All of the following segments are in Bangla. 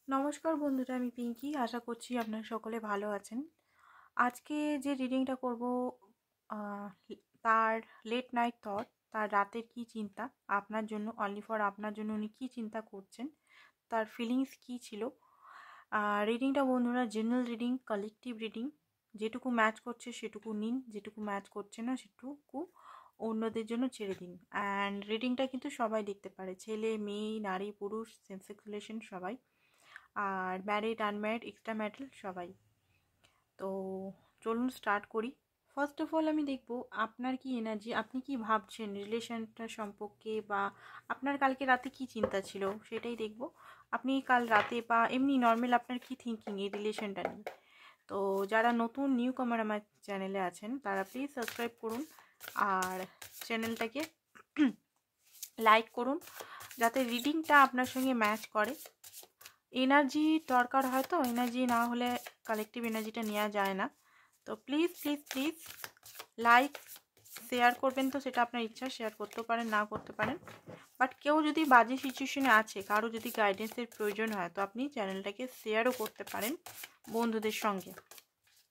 নমস্কার বন্ধুরা, আমি পিঙ্কি। আশা করছি আপনারা সকলে ভালো আছেন। আজকে যে রিডিংটা করব আহ, তার লেট নাইট থট, তার রাতের কি চিন্তা আপনার জন্য, অনলি ফর আপনার জন্য উনি কী চিন্তা করছেন, তার ফিলিংস কী ছিল। রিডিংটা বন্ধুরা জেনারেল রিডিং, কালেকটিভ রিডিং। যেটুকু ম্যাচ করছে সেটুকু নিন, যেটুকু ম্যাচ করছে না সেটুকু অন্যদের জন্য ছেড়ে দিন। অ্যান্ড রিডিংটা কিন্তু সবাই দেখতে পারে, ছেলে মেয়ে নারী পুরুষ, সেম সেক্স রিলেশন সবাই, আর ম্যারিড আনম্যারিড এক্সট্রা ম্যারিটাল সবাই। তো চলুন স্টার্ট করি। ফার্স্ট অফ অল আমি দেখব আপনার কি এনার্জি, আপনি কি ভাবছেন রিলেশনটা সম্পর্কে, বা আপনার কালকে রাতে কি চিন্তা ছিল সেটাই দেখব। আপনি কাল রাতে বা এমনি নর্মাল আপনার কি থিঙ্কিং এই রিলেশনটা নিয়ে। তো যারা নতুন নিউ কামার আমার চ্যানেলে আছেন তারা প্লিজ সাবস্ক্রাইব করুন আর চ্যানেলটাকে লাইক করুন, যাতে রিডিংটা আপনার সঙ্গে ম্যাচ করে। এনার্জি দরকার হয়, তো এনার্জি না হলে কালেকটিভ এনার্জিটা নেওয়া যায় না। তো please please please like share করবেন, তো সেটা আপনার ইচ্ছা, শেয়ার করতেও পারেন না করতে পারেন। বাট কেউ যদি বাজে সিচুয়েশনে আছে, কারো যদি গাইডেন্সের প্রয়োজন হয়, তো আপনি চ্যানেলটাকে শেয়ারও করতে পারেন বন্ধুদের সঙ্গে।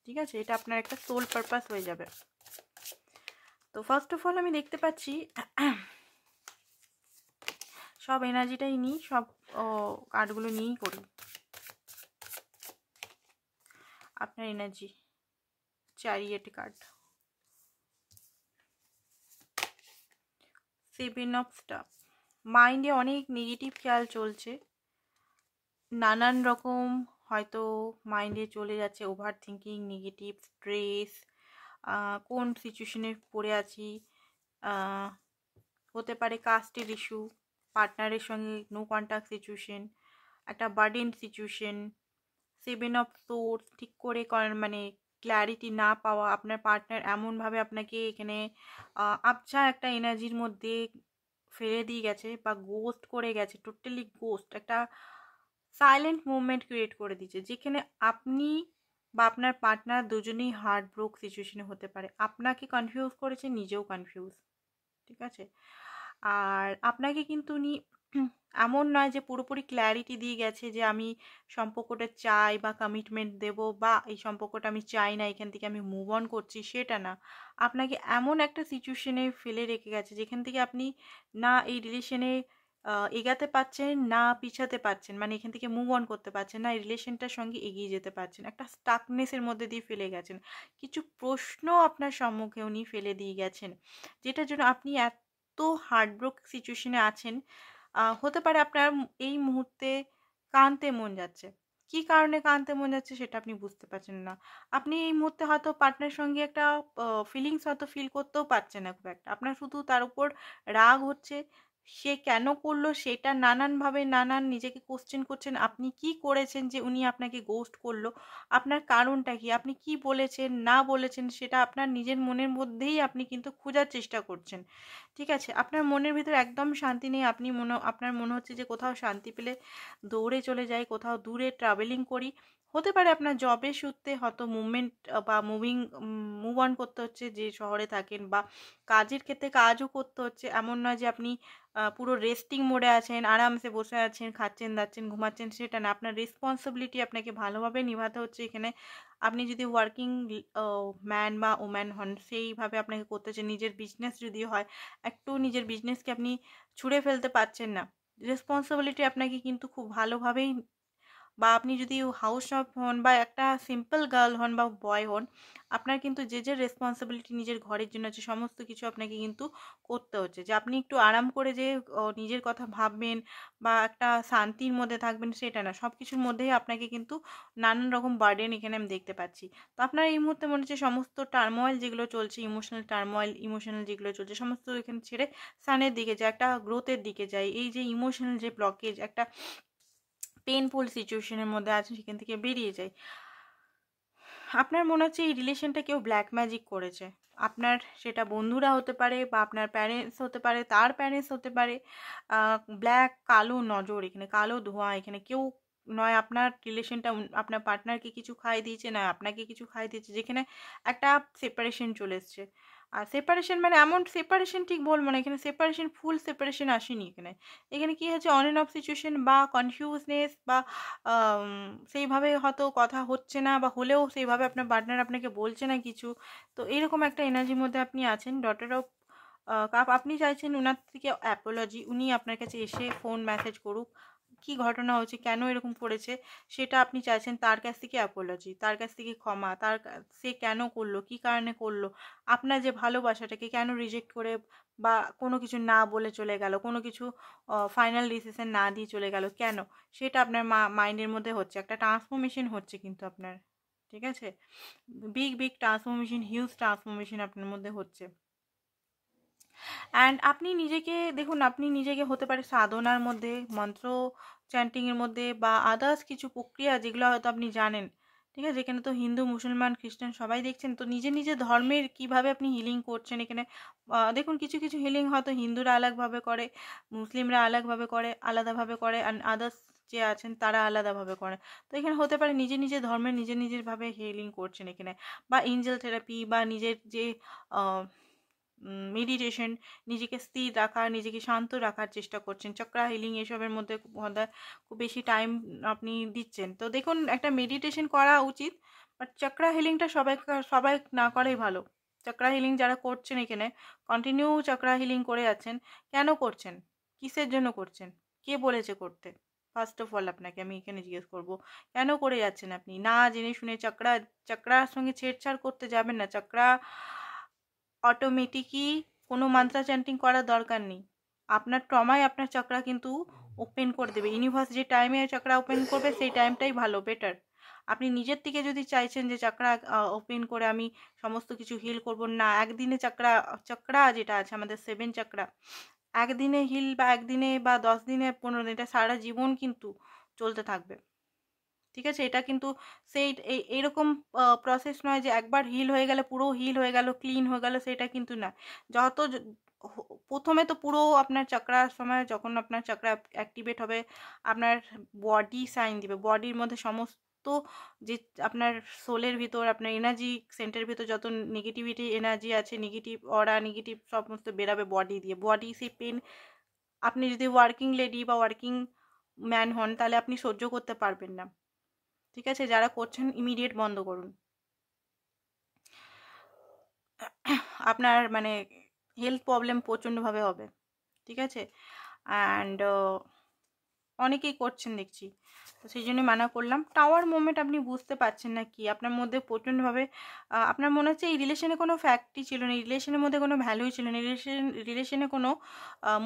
ঠিক আছে, এটা আপনার একটা সোল পারপাস হয়ে যাবে। তো ফার্স্ট অফ অল আমি দেখতে পাচ্ছি সব এনার্জিটাই নিই, সব কার্ডগুলো নিয়েই করি। আপনার energy, chariot card, seven of staff. মাইন্ডে অনেক নেগেটিভ খেয়াল চলছে, নানান রকম হয়তো মাইন্ডে চলে যাচ্ছে, ওভার থিঙ্কিং, নেগেটিভ স্ট্রেস, কোন সিচুয়েশনে পড়ে আছি, হতে পারে কাস্টের ইস্যু, পার্টনারের সঙ্গে নো কন্ট্যাক্ট সিচুয়েশন, একটা burden situation, seven of swords ঠিক করে মানে ক্ল্যারিটি না পাওয়া, আপনার পার্টনার এমনভাবে আপনাকে এখানে আবছা একটা এনার্জির মধ্যে ফেলে দিয়ে গেছে বা গোস্ট করে গেছে, টোটালি গোস্ট, একটা সাইলেন্ট মুভমেন্ট ক্রিয়েট করে দিচ্ছে, যেখানে আপনি বা আপনার পার্টনার দুজনেই হার্ট ব্রোক সিচুয়েশনে হতে পারে। আপনাকে কনফিউজ করেছে, নিজেও কনফিউজ। ঠিক আছে, আর আপনাকে কিন্তু উনি এমন নয় যে পুরোপুরি ক্ল্যারিটি দিয়ে গেছে যে আমি সম্পর্কটা চাই বা কমিটমেন্ট দেব, বা এই সম্পর্কটা আমি চাই না, এখান থেকে আমি মুভ অন করছি, সেটা না। আপনাকে এমন একটা সিচুয়েশনে ফেলে রেখে গেছে যেখান থেকে আপনি না এই রিলেশনে এগাতে পারছেন, না পিছাতে পারছেন, মানে এখান থেকে মুভ অন করতে পারছেন না, এই রিলেশনটার সঙ্গে এগিয়ে যেতে পারছেন, একটা স্টাকনেসের মধ্যে দিয়ে ফেলে গেছেন। কিছু প্রশ্ন আপনার সম্মুখে উনি ফেলে দিয়ে গেছেন, যেটার জন্য আপনি এত হার্টব্রোক সিচুয়েশনে আছেন। হতে পারে আপনার এই মুহূর্তে কাঁদতে মন যাচ্ছে, কি কারণে কাঁদতে মন যাচ্ছে সেটা আপনি বুঝতে পারছেন না। আপনি এই মুহূর্তে হয়তো পার্টনারের সঙ্গে একটা ফিলিংস হয়তো ফিল করতেও পারছেন না খুব একটা, আপনার শুধু তার উপর রাগ হচ্ছে, সে কেন করলো সেটা নানানভাবে নানান নিজেকে কোশ্চেন করছেন, আপনি কি করেছেন যে উনি আপনাকে গোস্ট করলো, আপনার কারণটা কি, আপনি কি বলেছেন না বলেছেন সেটা আপনার নিজের মনের মধ্যেই আপনি কিন্তু খোঁজার চেষ্টা করছেন। ঠিক আছে, আপনার মনের ভিতরে একদম শান্তি নেই, আপনার মনে হচ্ছে যে কোথাও শান্তি পেলে দৌড়ে চলে যাই, কোথাও দূরে ট্রাভেলিং করি। হতে পারে আপনার জবের সূত্রে হয়তো মুভমেন্ট বা মুভ অন করতে হচ্ছে, যে শহরে থাকেন, বা কাজের ক্ষেত্রে কাজও করতে হচ্ছে। এমন নয় যে আপনি পুরো রেস্টিং মোডে আছেন, আরামসে বসে আছেন, খাচ্ছেন দাচ্ছেন ঘুমাচ্ছেন, সেটা না। আপনার রেসপন্সিবিলিটি আপনাকে ভালোভাবে নিভাতে হচ্ছে এখানে। আপনি যদি ওয়ার্কিং ম্যান বা ওম্যান হন, সেইভাবে আপনাকে করতে হচ্ছে। নিজের বিজনেস যদি হয়, একটু নিজের বিজনেসকে আপনি ছুঁড়ে ফেলতে পারছেন না। রেসপন্সিবিলিটি আপনাকে কিন্তু খুব ভালোভাবেই, বা আপনি যদি হাউস ওয়াইফ হন বা একটা সিম্পল গার্ল হন বা বয় হন, আপনার কিন্তু যে যে রেসপন্সিবিলিটি নিজের ঘরের জন্য আছে সমস্ত কিছু আপনাকে কিন্তু করতে হচ্ছে। যে আপনি একটু আরাম করে যে নিজের কথা ভাববেন বা একটা শান্তির মধ্যে থাকবেন, সেটা না। সব কিছুর মধ্যেই আপনাকে কিন্তু নানান রকম বার্ডেন এখানে আমি দেখতে পাচ্ছি। তো আপনার এই মুহূর্তে মনে হচ্ছে সমস্ত টার্ময়েল যেগুলো চলছে, ইমোশনাল টার্ময়েল, ইমোশনাল যেগুলো চলছে সমস্ত এখানে ছেড়ে সানের দিকে যায়, একটা গ্রোথের দিকে যায়। এই যে ইমোশনাল যে ব্লকেজ, একটা পেনফুল সিচুয়েশনের মধ্যে আছে, সেখান থেকে বেরিয়ে যায়। আপনার মনে হচ্ছে এই রিলেশনটা কেউ ব্ল্যাক ম্যাজিক করেছে। আপনার সেটা বন্ধুরা হতে পারে, বা আপনার প্যারেন্টস হতে পারে, তার প্যারেন্টস হতে পারে। ব্ল্যাক, কালো নজর, এখানে কালো ধোঁয়া, এখানে কেউ নয় আপনার রিলেশনটা আপনার পার্টনারকে কিছু খাই দিয়েছে, নয় আপনাকে কিছু খাই দিয়েছে, যেখানে একটা সেপারেশন চলে এসছে। আর সেপারেশন মানে এমন সেপারেশন ঠিক বলবো না, এখানে সেপারেশন ফুল সেপারেশন আসেনি। এখানে এখানে কি হচ্ছে, অন অ্যান্ড অফ সিচুয়েশন বা কনফিউজনেস বা সেইভাবে হয়তো কথা হচ্ছে না, বা হলেও সেইভাবে আপনার পার্টনার আপনাকে বলছে না কিছু। তো এইরকম একটা এনার্জির মধ্যে আপনি আছেন। ডটার অফ কাপ, আপনি চাইছেন ওনার থেকে অ্যাপোলজি, উনি আপনার কাছে এসে ফোন মেসেজ করুক, কি ঘটনা হচ্ছে, কেন এরকম করেছে, সেটা আপনি চাইছেন তার কাছ থেকে অ্যাপোলজি, তার কাছ থেকে ক্ষমা, সে কেন করলো, কি কারণে করলো, আপনার যে ভালোবাসাটাকে কেন রিজেক্ট করে বা কোনো কিছু না বলে চলে গেল, কোনো কিছু ফাইনাল ডিসিশন না দিয়ে চলে গেল কেন, সেটা আপনার মাইন্ডের মধ্যে হচ্ছে। একটা ট্রান্সফরমেশন হচ্ছে কিন্তু আপনার, ঠিক আছে, big big transformation, huge transformation আপনার মধ্যে হচ্ছে। অ্যান্ড আপনি নিজেকে দেখুন, আপনি নিজেকে হতে পারে সাধনার মধ্যে, মন্ত্র চ্যান্টিংয়ের মধ্যে, বা আদার্স কিছু প্রক্রিয়া যেগুলো হয়তো আপনি জানেন, ঠিক আছে, এখানে তো হিন্দু মুসলমান খ্রিস্টান সবাই দেখছেন, তো নিজের নিজের ধর্মের কিভাবে আপনি হিলিং করছেন এখানে। দেখুন কিছু কিছু হিলিং হয়তো হিন্দুরা আলাদাভাবে করে, মুসলিমরা আলাদাভাবে করে, অ্যান্ড আদার্স যে আছেন তারা আলাদাভাবে করে। তো এখানে হতে পারে নিজের নিজের ধর্মের নিজের নিজের ভাবে হিলিং করছেন এখানে, বা এঞ্জেল থেরাপি, বা নিজের যে মেডিটেশন, নিজেকে স্থির রাখা, নিজেকে শান্ত রাখার চেষ্টা করছেন, চক্রা হিলিং এসবের মধ্যে খুব বেশি টাইম আপনি দিচ্ছেন। তো দেখুন একটা মেডিটেশন করা উচিত, বাট চক্রা হিলিংটা সবাই না করাই ভালো। চক্রা হিলিং যারা করছেন এখানে কন্টিনিউ চক্রা হিলিং করে যাচ্ছেন, কেন করছেন, কিসের জন্য করছেন, কে বলেছে করতে? ফার্স্ট অফ অল আপনাকে আমি এখানে জিজ্ঞেস করব, কেন করে যাচ্ছেন আপনি না জেনে শুনে? চক্রার সঙ্গে ছেড়ছাড় করতে যাবেন না। চক্রা অটোমেটিকই কোনো মান্ত্রা চ্যান্টিং করার দরকার নেই। আপনার ট্রমায় আপনার চক্রা কিন্তু ওপেন করে দেবে। ইউনিভার্স যে টাইমে চক্রা ওপেন করবে সেই টাইমটাই ভালো, বেটার। আপনি নিজের থেকে যদি চাইছেন যে চক্রা ওপেন করে আমি সমস্ত কিছু হিল করব, না, একদিনে চক্রা যেটা আছে আমাদের 7 চক্রা, একদিনে হিল বা একদিনে বা 10 দিনে 15 দিন, এটা সারা জীবন কিন্তু চলতে থাকবে, ঠিক আছে। এটা কিন্তু সেই এইরকম প্রসেস নয় যে একবার হিল হয়ে গেলে পুরো হিল হয়ে গেল, ক্লিন হয়ে গেল, সেটা কিন্তু না। প্রথমে তো পুরো আপনার চক্রার সময় যখন আপনার চক্রা অ্যাক্টিভেট হবে, আপনার বডি সাইন দিবে, বডির মধ্যে সমস্ত যে আপনার সোলের ভিতর, আপনার এনার্জি সেন্টারের ভিতর যত নেগেটিভিটি এনার্জি আছে, নেগেটিভ অরা, নেগেটিভ সমস্ত বেরাবে বডি দিয়ে। বডি সেই পেন, আপনি যদি ওয়ার্কিং লেডি বা ওয়ার্কিং ম্যান হন তাহলে আপনি সহ্য করতে পারবেন না, ঠিক আছে। যারা করছেন ইমিডিয়েট বন্ধ করুন। আপনার মানে হেলথ প্রবলেম প্রচণ্ডভাবে হবে, ঠিক আছে। অ্যান্ড অনেকেই করছেন দেখছি, তো সেই জন্য মানা করলাম। টাওয়ার মোমেন্ট আপনি বুঝতে পারছেন না কি আপনার মধ্যে প্রচণ্ডভাবে, আপনার মনে হচ্ছে এই রিলেশনে কোনো ফ্যাক্টই ছিল না, এই রিলেশনের মধ্যে কোনো ভ্যালুই ছিল না, রিলেশনে কোনো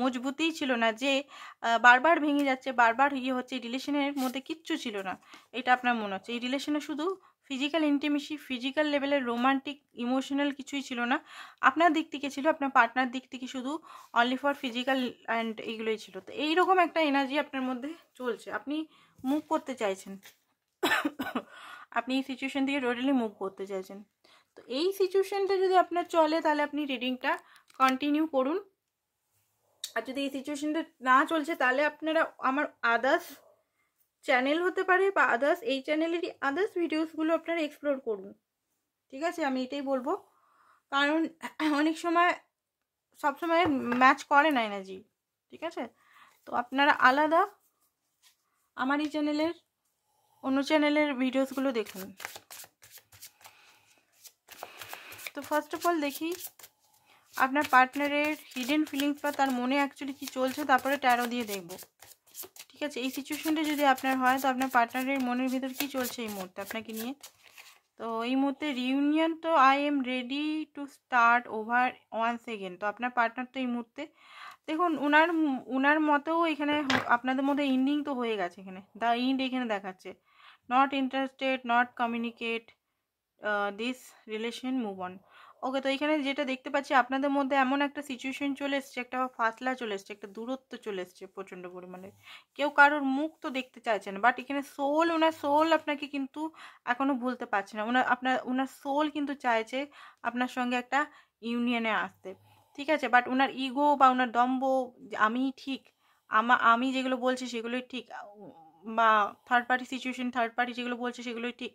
মজবুতিই ছিল না, যে বারবার ভেঙে যাচ্ছে, বারবার ইয়ে হচ্ছে, এই রিলেশনের মধ্যে কিচ্ছু ছিল না, এটা আপনার মনে হচ্ছে। এই রিলেশনে শুধু ফিজিক্যাল ইন্টিমেসি, ফিজিক্যাল লেভেলের রোমান্টিক ইমোশনাল কিছুই ছিল না, আপনার দিক থেকে ছিল, আপনার পার্টনার দিক থেকে শুধু অনলি ফর ফিজিক্যাল অ্যান্ড এইগুলোই ছিল। তো এইরকম একটা এনার্জি আপনার মধ্যে চলছে, আপনি মুভ করতে চাইছেন, আপনি এই সিচুয়েশন থেকে টোটালি মুভ করতে চাইছেন। তো এই সিচুয়েশনটা যদি আপনার চলে তাহলে আপনি রিডিংটা কন্টিনিউ করুন। আর যদি এই সিচুয়েশনটা না চলছে তাহলে আপনারা আমার আদার্স চ্যানেল হতে পারে বা আদার্স এই চ্যানেলেরই আদার্স ভিডিওসগুলো আপনারা এক্সপ্লোর করুন, ঠিক আছে, আমি এটাই বলবো। কারণ অনেক সময় সবসময় ম্যাচ করে না এনার্জি, ঠিক আছে। তো আপনারা আলাদা আমার এই চ্যানেলের অন্য চ্যানেলের ভিডিওসগুলো দেখুন। তো ফার্স্ট অফ অল দেখি আপনার পার্টনারের হিডেন ফিলিংস বা তার মনে অ্যাকচুয়ালি কী চলছে, তারপরে ট্যারো দিয়ে দেখব, ঠিক আছে। এই সিচুয়েশনটা যদি আপনার হয় তো আপনার পার্টনারের মনের ভিতর কী চলছে এই মুহূর্তে আপনাকে নিয়ে। তো এই মুহূর্তে রিউনিয়ন, তো I am ready to start over once again. তো আপনার পার্টনার তো এই মুহূর্তে দেখুন উনার মতেও এখানে আপনাদের মধ্যে ইন্ডিং তো হয়ে গেছে, এখানে দ্য ইন্ড এখানে দেখাচ্ছে, not interested, not communicate this relation, move on. Okay, তো এখানে যেটা দেখতে পাচ্ছি আপনাদের মধ্যে এমন একটা সিচুয়েশন চলে এসছে, একটা ফাসলা চলে এসছে, একটা দূরত্ব চলে এসছে প্রচণ্ড পরিমাণে, কেউ কারোর মুখ তো দেখতে চাইছে না, বাট এখানে ওনার সোল আপনাকে কিন্তু এখনো ভুলতে পারছে না। ওনার সোল কিন্তু চাইছে আপনার সঙ্গে একটা ইউনিয়নে আসতে, ঠিক আছে, বাট ওনার ইগো বা ওনার দম্ভ, আমি ঠিক, আমি যেগুলো বলছি সেগুলোই ঠিক, বা থার্ড পার্টি যেগুলো বলছে সেগুলোই ঠিক,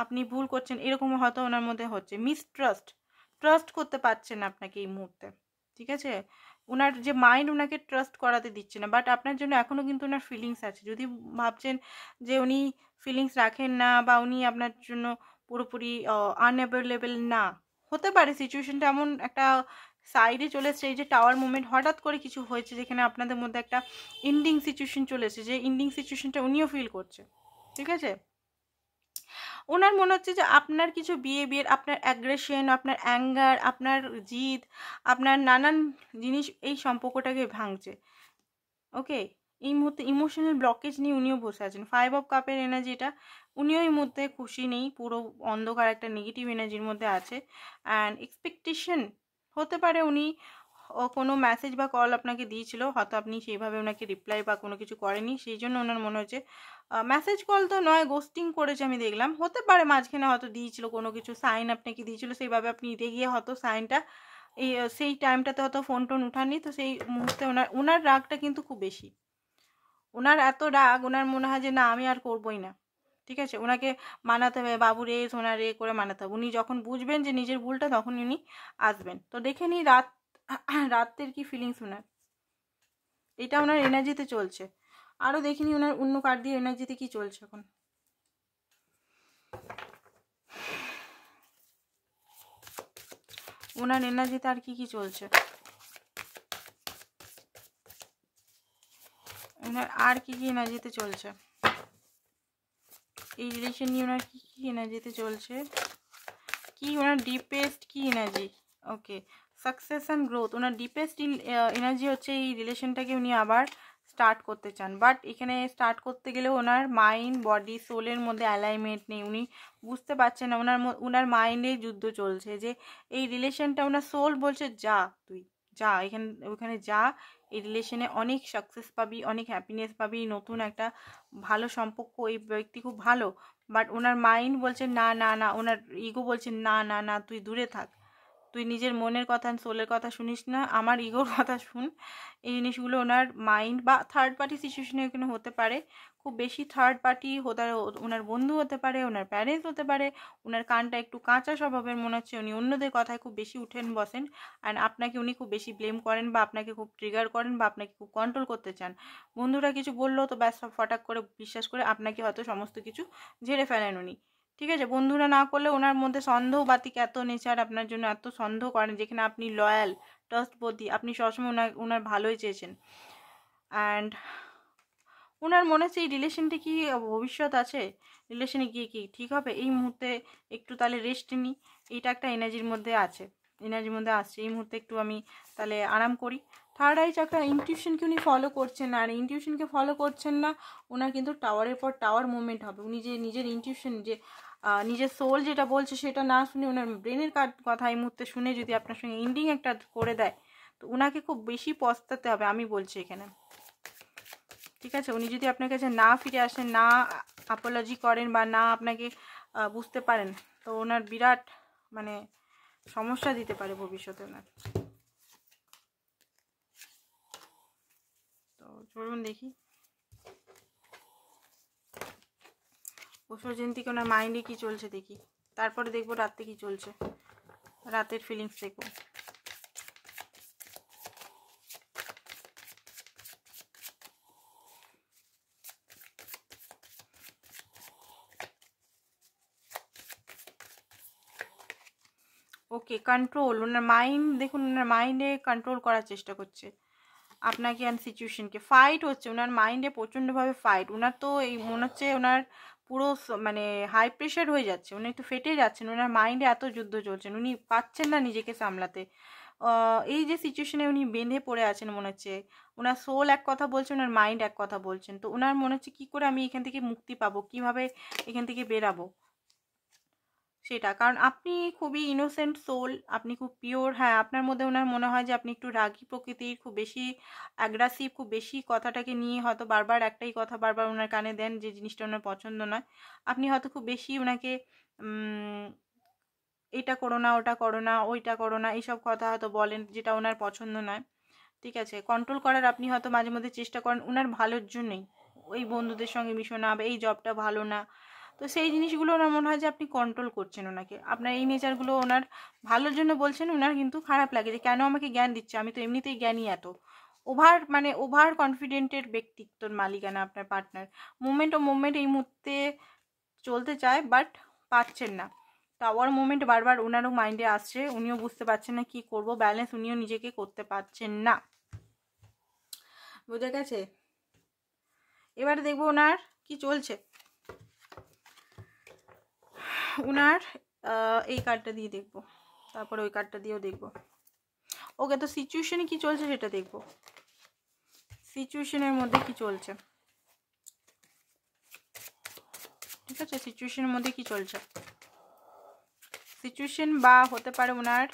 আপনি ভুল করছেন, এরকম হয়তো ওনার মধ্যে হচ্ছে। মিসট্রাস্ট, ট্রাস্ট করতে পারছে না আপনাকে এই মুহূর্তে, ঠিক আছে? ওনার যে মাইন্ড ওনাকে ট্রাস্ট করাতে দিচ্ছে না, বাট আপনার জন্য এখনও কিন্তু ওনার ফিলিংস আছে। যদি ভাবছেন যে উনি ফিলিংস রাখেন না বা উনি আপনার জন্য পুরোপুরি আনঅ্যাভেলেবেল না, হতে পারে সিচুয়েশনটা এমন একটা সাইডে চলে এসছে, এই যে টাওয়ার মুভমেন্ট, হঠাৎ করে কিছু হয়েছে যেখানে আপনাদের মধ্যে একটা এন্ডিং সিচুয়েশন চলে এসেছে, যে এন্ডিং সিচুয়েশনটা উনিও ফিল করছে, ঠিক আছে? ওনার মনে হচ্ছে যে আপনার কিছু বিহেভিয়ার, আপনার অ্যাগ্রেশন, আপনার অ্যাঙ্গার, আপনার জিদ, আপনার নানান জিনিস এই সম্পর্কটাকে ভাঙছে। ওকে, এই মুহূর্তে ইমোশনাল ব্লকেজ নিয়ে উনিও বসে আছেন। 5 অফ কাপের এনার্জিটা, উনিও এই মুহূর্তে খুশি নেই, পুরো অন্ধকার একটা নেগেটিভ এনার্জির মধ্যে আছে। অ্যান্ড এক্সপেকটেশন হতে পারে উনি কোনো মেসেজ বা কল আপনাকে দিয়েছিল, হয়তো আপনি সেইভাবে ওনাকে রিপ্লাই বা কোনো কিছু করেনি, সেই জন্য ওনার মনে হচ্ছে মেসেজ কল তো নয়, গোস্টিং করেছে আমি দেখলাম। হতে পারে মাঝখানে হয়তো দিয়েছিল কোনো কিছু সাইন, আপনাকে দিয়েছিল, সেইভাবে আপনি রেগে হয়তো সাইনটা এই সেই টাইমটাতে হয়তো ফোন টোন উঠাননি, তো সেই মুহূর্তে ওনার রাগটা কিন্তু খুব বেশি। ওনার এত রাগ, ওনার মনে হয় যে না আমি আর করবোই না, ঠিক আছে? ওনাকে মানাতে হবে, বাবু রে সোনা রে করে মানাতে হবে। উনি যখন বুঝবেন যে নিজের ভুলটা, তখন উনি আসবেন। তো দেখে নিই রাতের কি ফিলিংস ওনার, এটা ওনার এনার্জিতে চলছে। আরও দেখিনি ওনার অন্য কার্ড দিয়ে এনার্জিতে কি চলছে এখন। ওনার এনার্জিতে আর কি কি চলছে, ওনার আর কি কি এনার্জিতে চলছে, এই রিলেশন নিয়ে ওনার কি কি এনার্জিতে চলছে, কি ওনার ডিপেস্ট কি energy. Okay, success and growth. Owner deepest energy হচ্ছে এই রিলেশনটাকে উনি আবার স্টার্ট করতে চান, বাট এখানে স্টার্ট করতে গেলেও ওনার মাইন্ড বডি সোলের মধ্যে অ্যালাইনমেন্ট নেই। উনি বুঝতে পারছেন না, ওনার মাইন্ডে যুদ্ধ চলছে যে এই রিলেশনটা, ওনার সোল বলছে যা তুই যা ওখানে যা, এই রিলেশনে অনেক সাকসেস পাবি, অনেক হ্যাপিনেস পাবি, নতুন একটা ভালো সম্পর্ক, এই ব্যক্তি খুব ভালো। বাট ওনার মাইন্ড বলছে না না না, ওনার ইগো বলছে না না না, তুই দূরে থাক, তুই নিজের মনের কথা সোলের কথা শুনিস না, আমার ইগোর কথা শুন। এই জিনিসগুলো ওনার মাইন্ড বা থার্ড পার্টি সিচুয়েশনে এখানে হতে পারে, খুব বেশি থার্ড পার্টি হতে, ওনার বন্ধু হতে পারে, ওনার প্যারেন্টস হতে পারে। ওনার কানটা একটু কাঁচা স্বভাবের মনে হচ্ছে, উনি অন্যদের কথায় খুব বেশি উঠেন বসেন, অ্যান্ড আপনাকে উনি খুব বেশি ব্লেম করেন বা আপনাকে খুব ট্রিগার করেন বা আপনাকে খুব কন্ট্রোল করতে চান। বন্ধুরা কিছু বললো তো ব্যাস সব ফটাক করে বিশ্বাস করে আপনাকে হয়তো সমস্ত কিছু ঝেড়ে ফেলেন উনি, ঠিক আছে? বন্ধুরা না করলে ওনার মধ্যে সন্দেহবাতিক এত নেচার, আপনার জন্য এত সন্দেহ করেন, যেখানে আপনি লয়াল ট্রাস্টবর্দি, আপনি সবসময় ওনার ভালোই চেয়েছেন। অ্যান্ড ওনার মনে হচ্ছে এই রিলেশনটি কি ভবিষ্যৎ আছে, রিলেশনে গিয়ে কি ঠিক হবে, এই মুহূর্তে একটু তাহলে রেস্ট নিই, এইটা একটা এনার্জির মধ্যে আছে, এনার্জির মধ্যে আসছে। এই মুহূর্তে একটু আমি তাহলে আরাম করি। থার্ড আই চাকরা, ইনটিউশনকে উনি ফলো করছেন না, আর ইনটিউশনকে ফলো করছেন না, ওনার কিন্তু টাওয়ারের পর টাওয়ার মুভমেন্ট হবে। উনি যে নিজের ইনটিউশন, যে নিজের সোল যেটা বলছে সেটা না শুনে, ওনার ব্রেনের কথা এই মুহূর্তে শুনে যদি আপনার সঙ্গে এন্ডিং একটা করে দেয়, তো ওনাকে খুব বেশি পস্তাতে হবে, আমি বলছি এখানে, ঠিক আছে? উনি যদি আপনার কাছে না ফিরে আসেন, না অ্যাপোলজি করেন বা না আপনাকে বুঝতে পারেন, তো ওনার বিরাট মানে সমস্যা দিতে পারে ভবিষ্যতে ওনার। তো চলুন দেখি বছর জয়ন্তীকে ওনার মাইন্ডে কি চলছে দেখি, তারপরে দেখবো রাতে কি চলছে, রাতের ফিলিংস দেখবো। ওকে, কন্ট্রোল। ওনার মাইন্ড দেখুন, ওনার মাইন্ডে কন্ট্রোল করার চেষ্টা করছে আপনাকে অ্যান্ড সিচুয়েশনকে। ফাইট হচ্ছে ওনার মাইন্ডে প্রচণ্ডভাবে ফাইট। ওনার তো এই মনে হচ্ছে ওনার পুরো মানে হাই প্রেশার হয়ে যাচ্ছে, উনি একটু ফেটে যাচ্ছেন, ওনার মাইন্ডে এত যুদ্ধ চলছেন, উনি পাচ্ছেন না নিজেকে সামলাতে। এই যে সিচুয়েশনে উনি বেঁধে পড়ে আছেন মনে হচ্ছে, ওনার সোল এক কথা বলছে, ওনার মাইন্ড এক কথা বলছেন। তো ওনার মনে হচ্ছে কী করে আমি এখান থেকে মুক্তি পাবো, কিভাবে এখান থেকে বেরাবো সেটা। কারণ আপনি খুবই ইনোসেন্ট সোল, আপনি খুব পিওর। হ্যাঁ, আপনার মধ্যে ওনার মনে হয় যে আপনি একটু রাগী প্রকৃতির, খুব বেশি অ্যাগ্রাসিভ, খুব বেশি কথাটাকে নিয়ে হয়তো বারবার একটাই কথা বারবার ওনার কানে দেন, যে জিনিসটা ওনার পছন্দ নয়। আপনি হয়তো খুব বেশি ওনাকে এটা করো না, ওটা করো না, ওইটা করো না, এইসব কথা হয়তো বলেন যেটা ওনার পছন্দ নয়, ঠিক আছে? কন্ট্রোল করার আপনি হয়তো মাঝে মধ্যে চেষ্টা করেন ওনার ভালোর জন্যই, ওই বন্ধুদের সঙ্গে মিশো না বা এই জবটা ভালো না, তো সেই জিনিসগুলো ওনার মনে হয় যে আপনি কন্ট্রোল করছেন ওনাকে, আপনার এই নেচারগুলো ওনার ভালোর জন্য বলছেন, ওনার কিন্তু খারাপ লাগে যে কেন আমাকে জ্ঞান দিচ্ছে, আমি তো এমনিতেই জ্ঞানী। এত ওভার কনফিডেন্টের ব্যক্তিত্বর মালিকানা আপনার পার্টনার। মুভমেন্ট এই মুহূর্তে চলতে চায়, বাট পাচ্ছেন না। টাওয়ার মুভমেন্ট বারবার ওনারও মাইন্ডে আসছে, উনিও বুঝতে পারছেন না কি করব, ব্যালেন্স উনিও নিজেকে করতে পারছেন না। বুঝে গেছে? এবারে দেখবো ওনার কি চলছে। ওনার এই কার্ডটা দিয়ে দেখবো, তারপর ওই কার্ডটা দিয়েও দেখবো। ওকে, তো সিচুয়েশনে কি চলছে সেটা দেখবো, সিচুয়েশনের মধ্যে কি চলছে। ঠিক আছে, সিচুয়েশনের মধ্যে কি চলছে, সিচুয়েশন বা হতে পারে ওনার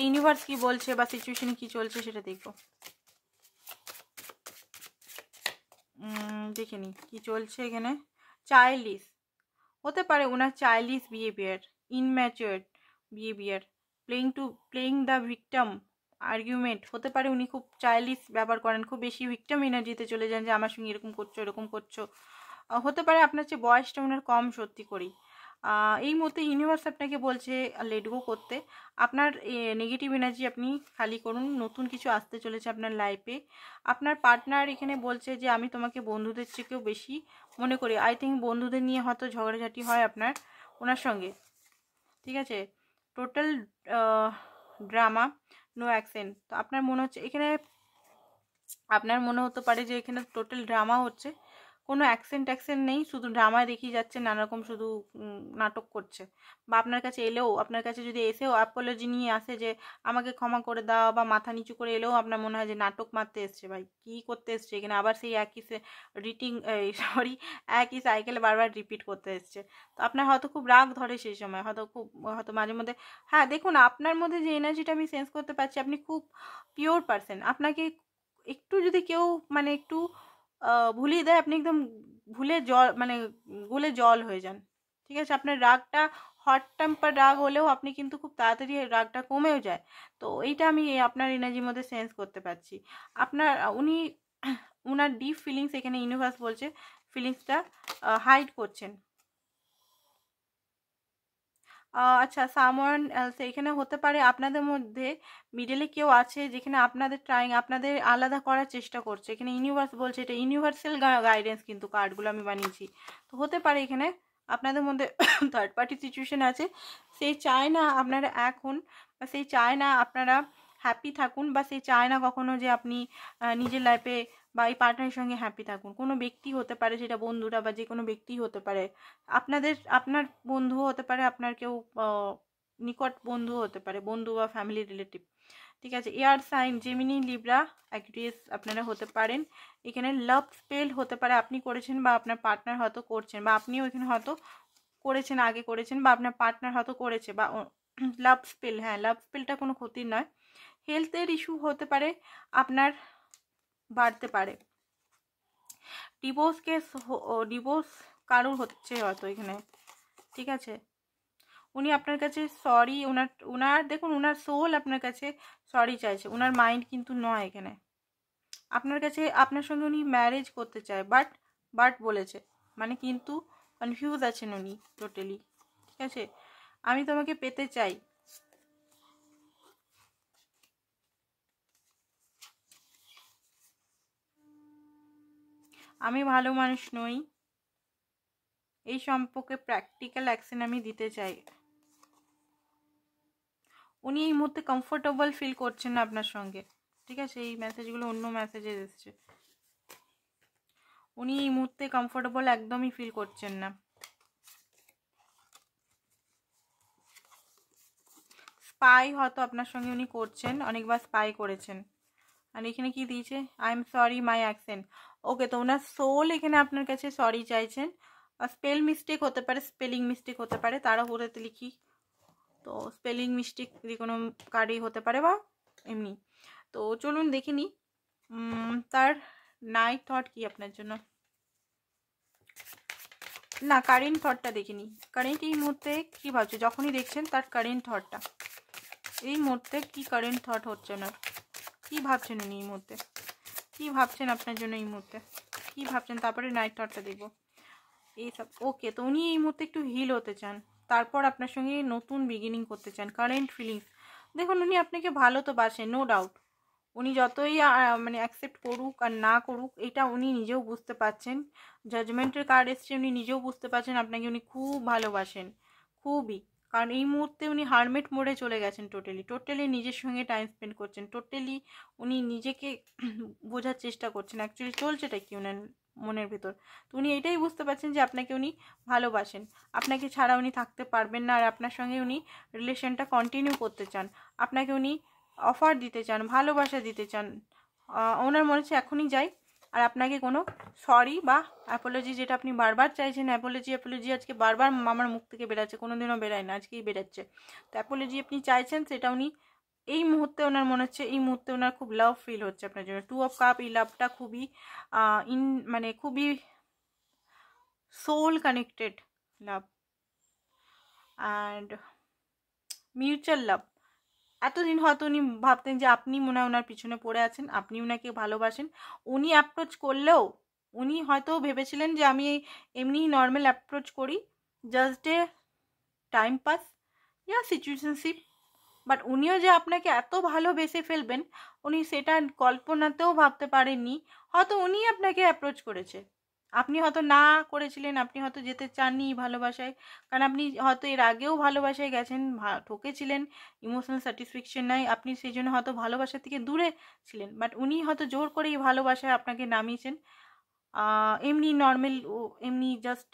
ইউনিভার্স কি বলছে বা সিচুয়েশনে কি চলছে সেটা দেখবো। দেখে নি কি চলছে এখানে। চাইল্ডিশ হতে পারে ওনার, childish behaviour, immature behaviour, playing the victim argument হতে পারে। উনি খুব চাইল্ডিশ ব্যবহার করেন, খুব বেশি ভিকটিম এনার্জিতে চলে যান যে আমার সঙ্গে এরকম করছো এরকম করছো। হতে পারে আপনার চেয়ে বয়সটা ওনার কম, সত্যি করেই। এই মুহূর্তে ইউনিভার্স আপনাকে বলছে লেট গো করতে। আপনার নেগেটিভ এনার্জি আপনি খালি করুন, নতুন কিছু আসতে চলেছে আপনার লাইফে। আপনার পার্টনার এখানে বলছে যে আমি তোমাকে বন্ধুদের থেকেও বেশি মনে করি। আই থিঙ্ক বন্ধুদের নিয়ে হয়তো ঝগড়াঝাটি হয় আপনার ওনার সঙ্গে। ঠিক আছে, টোটাল ড্রামা, নো অ্যাকশন। তো আপনার মনে হচ্ছে এখানে, আপনার মনে হতে পারে যে এখানে টোটাল ড্রামা হচ্ছে, কোনো অ্যাকশন নেই, শুধু ড্রামা দেখিয়ে যাচ্ছে, নানা রকম শুধু নাটক করছে। বা আপনার কাছে এলেও, আপনার কাছে যদি এসেও অ্যাপোলজি নিয়ে আসে যে আমাকে ক্ষমা করে দাও বা মাথা নিচু করে এলেও আপনার মনে হয় যে নাটক মারতে এসছে। ভাই কী করতে এসছে এখানে, আবার সেই একই সাইকেলে বারবার রিপিট করতে এসছে। তো আপনার হয়তো খুব রাগ ধরে সেই সময়, হয়তো মাঝে মধ্যে। হ্যাঁ দেখুন, আপনার মধ্যে যে এনার্জিটা আমি সেন্স করতে পারছি, আপনি খুব পিওর পারসন। আপনাকে একটু যদি কেউ মানে একটু ভুলিয়ে দেয়, আপনি একদম গলে জল হয়ে যান। ঠিক আছে, আপনার রাগটা হট টেম্পার রাগ হলেও আপনি কিন্তু খুব তাড়াতাড়ি রাগটা কমেও যায়। তো এইটা আমি আপনার এনার্জির মধ্যে সেন্স করতে পারছি। আপনার উনার ডিপ ফিলিংস এখানে ইউনিভার্স বলছে ফিলিংসটা হাইড করছেন। আচ্ছা, সামওয়ান এলস এখানে হতে পারে আপনাদের মধ্যে মিডলে কেউ আছে যেখানে আপনাদের আলাদা করার চেষ্টা করছে। এখানে ইউনিভার্স বলছে, এটা ইউনিভার্সাল গাইডেন্স কিন্তু কার্ডগুলো আমি বানিয়েছি। তো হতে পারে এখানে আপনাদের মধ্যে থার্ড পার্টি সিচুয়েশন আছে, সেই চায় না আপনারা এক হন, বা সেই চায় না আপনারা হ্যাপি থাকুন, বা সেই চায় না কখনো যে আপনি নিজের লাইফে বা এই পার্টনারের সঙ্গে হ্যাপি থাকুন। কোনো ব্যক্তি হতে পারে, সেটা বন্ধুরা বা যে কোনো ব্যক্তি হতে পারে, আপনার বন্ধু হতে পারে, আপনার কেউ নিকট বন্ধু হতে পারে, বন্ধু বা ফ্যামিলি রিলেটিভ। ঠিক আছে, air sign Gemini Libra Aquarius আপনারা হতে পারেন। এখানে লাভ স্পেল হতে পারে আপনি করেছেন বা আপনার পার্টনার হয়তো করছেন, বা আপনিও এখানে হয়তো করেছেন, আগে করেছেন, বা আপনার পার্টনার হয়তো করেছে। বা লাভ স্পেল, হ্যাঁ লাভ স্পেলটা কোনো ক্ষতির নয়। হেলথের ইস্যু হতে পারে আপনার, বাড়তে পারে। ডিভোর্স কারোর হচ্ছে হয়তো এখানে। ঠিক আছে, উনি আপনার কাছে সরি, দেখুন ওনার সোল আপনার কাছে সরি চাইছে, ওনার মাইন্ড কিন্তু নয় এখানে আপনার কাছে। আপনার সঙ্গে উনি ম্যারেজ করতে চায়, বাট বলেছে, মানে কিন্তু কনফিউজ আছেন উনি টোটালি। ঠিক আছে, আমি তোমাকে পেতে চাই, আমি ভালো মানুষ নই, এই সম্পর্কে প্র্যাকটিক্যাল অ্যাকশন আমি দিতে চাই। উনি এই মুহূর্তে কমফোর্টেবল ফিল করছেন না আপনার সঙ্গে। ঠিক আছে, এই মেসেজগুলো অন্য মেসেজে এসছে। উনি এই মুহূর্তে কমফোর্টেবল একদমই ফিল করছেন না। স্পাই হয়তো আপনার সঙ্গে উনি করছেন, অনেকবার স্পাই করেছেন। আর এখানে কি দিয়েছে, I am sorry my action. Okay, তো ওনার সোল এখানে আপনার কাছে সরি চাইছেন। স্পেল মিস্টেক হতে পারে, স্পেলিং মিস্টেক হতে পারে, তারা বলতে লিখি তো স্পেলিং মিস্টেক যে কোনো কার্ডেই হতে পারে বা এমনি। তো চলুন দেখে নিই তার নাইট থট কি আপনার জন্য। না, কারেন্ট থটটা দেখে নিই, কারেন্ট এই মুহূর্তে কী ভাবছে যখনই দেখছেন তার কারেন্ট থটটা। এই মুহূর্তে কি কারেন্ট থট হচ্ছে না, কী ভাবছেন উনি এই মুহূর্তে, কী ভাবছেন আপনার জন্য এই মুহূর্তে, কী ভাবছেন, তারপরে নাইট থটটা দেখবো এইসব। ওকে, তো উনি এই মুহূর্তে একটু হিল হতে চান, তারপর আপনার সঙ্গে নতুন বিগিনিং করতে চান। কারেন্ট ফিলিংস দেখুন, উনি আপনাকে ভালো তো বাসেন, নো ডাউট। উনি যতই মানে অ্যাকসেপ্ট করুক আর না করুক, এটা উনি নিজেও বুঝতে পারছেন। জাজমেন্টের কার্ড এসছে, উনি নিজেও বুঝতে পারছেন আপনাকে উনি খুব ভালোবাসেন, খুবই। কারণ এই মুহূর্তে উনি হারমেট মোডে চলে গেছেন, টোটালি নিজের সঙ্গে টাইম স্পেন্ড করছেন, টোটালি উনি নিজেকে বোঝার চেষ্টা করছেন অ্যাকচুয়ালি চলছেটা কি ওনার মনের ভেতর। তো উনি এটাই বুঝতে পারছেন যে আপনাকে উনি ভালোবাসেন, আপনাকে ছাড়া উনি থাকতে পারবেন না, আর আপনার সঙ্গে উনি রিলেশনটা কন্টিনিউ করতে চান। আপনাকে উনি অফার দিতে চান, ভালোবাসা দিতে চান। ওনার মনে হচ্ছে এখনই যাই, আর আপনাকে কোনো সরি বা অ্যাপোলজি, যেটা আপনি বারবার চাইছেন, অ্যাপোলজি আজকে বারবার আমার মুখ থেকে বেরাচ্ছে, কোনো দিনও বেরায় না, আজকেই বেরাচ্ছে। তো অ্যাপোলজি আপনি চাইছেন, সেটা উনি এই মুহূর্তে ওনার মনে হচ্ছে, এই মুহূর্তে ওনার খুব লাভ ফিল হচ্ছে আপনার জন্য। 2 অফ কাপ, এই লাভটা খুবই মানে খুবই soul connected love and mutual love. এতদিন হয়তো উনি ভাবতেন যে আপনি মনে হয় ওনার পিছনে পড়ে আছেন, আপনি ওনাকে ভালোবাসেন। উনি অ্যাপ্রোচ করলেও উনি হয়তো ভেবেছিলেন যে আমি এমনি নর্মাল অ্যাপ্রোচ করি, just a time pass yeah situationship, but উনিও যে আপনাকে এত ভালোবেসে ফেলবেন, উনি সেটা কল্পনাতেও ভাবতে পারেননি। হয়তো উনি আপনাকে অ্যাপ্রোচ করেছে, আপনি হয়তো না করেছিলেন, আপনি হয়তো যেতে চাননি ভালোবাসায়, কারণ আপনি হয়তো এর আগেও ভালোবাসায় গেছেন, ঠকেছিলেন, ইমোশনাল স্যাটিসফ্যাকশন নাই, আপনি সেই জন্য হয়তো ভালোবাসা থেকে দূরে ছিলেন। বাট উনি হয়তো জোর করে এই ভালোবাসায় আপনাকে নামিয়েছেন, এমনি নর্মাল, এমনি জাস্ট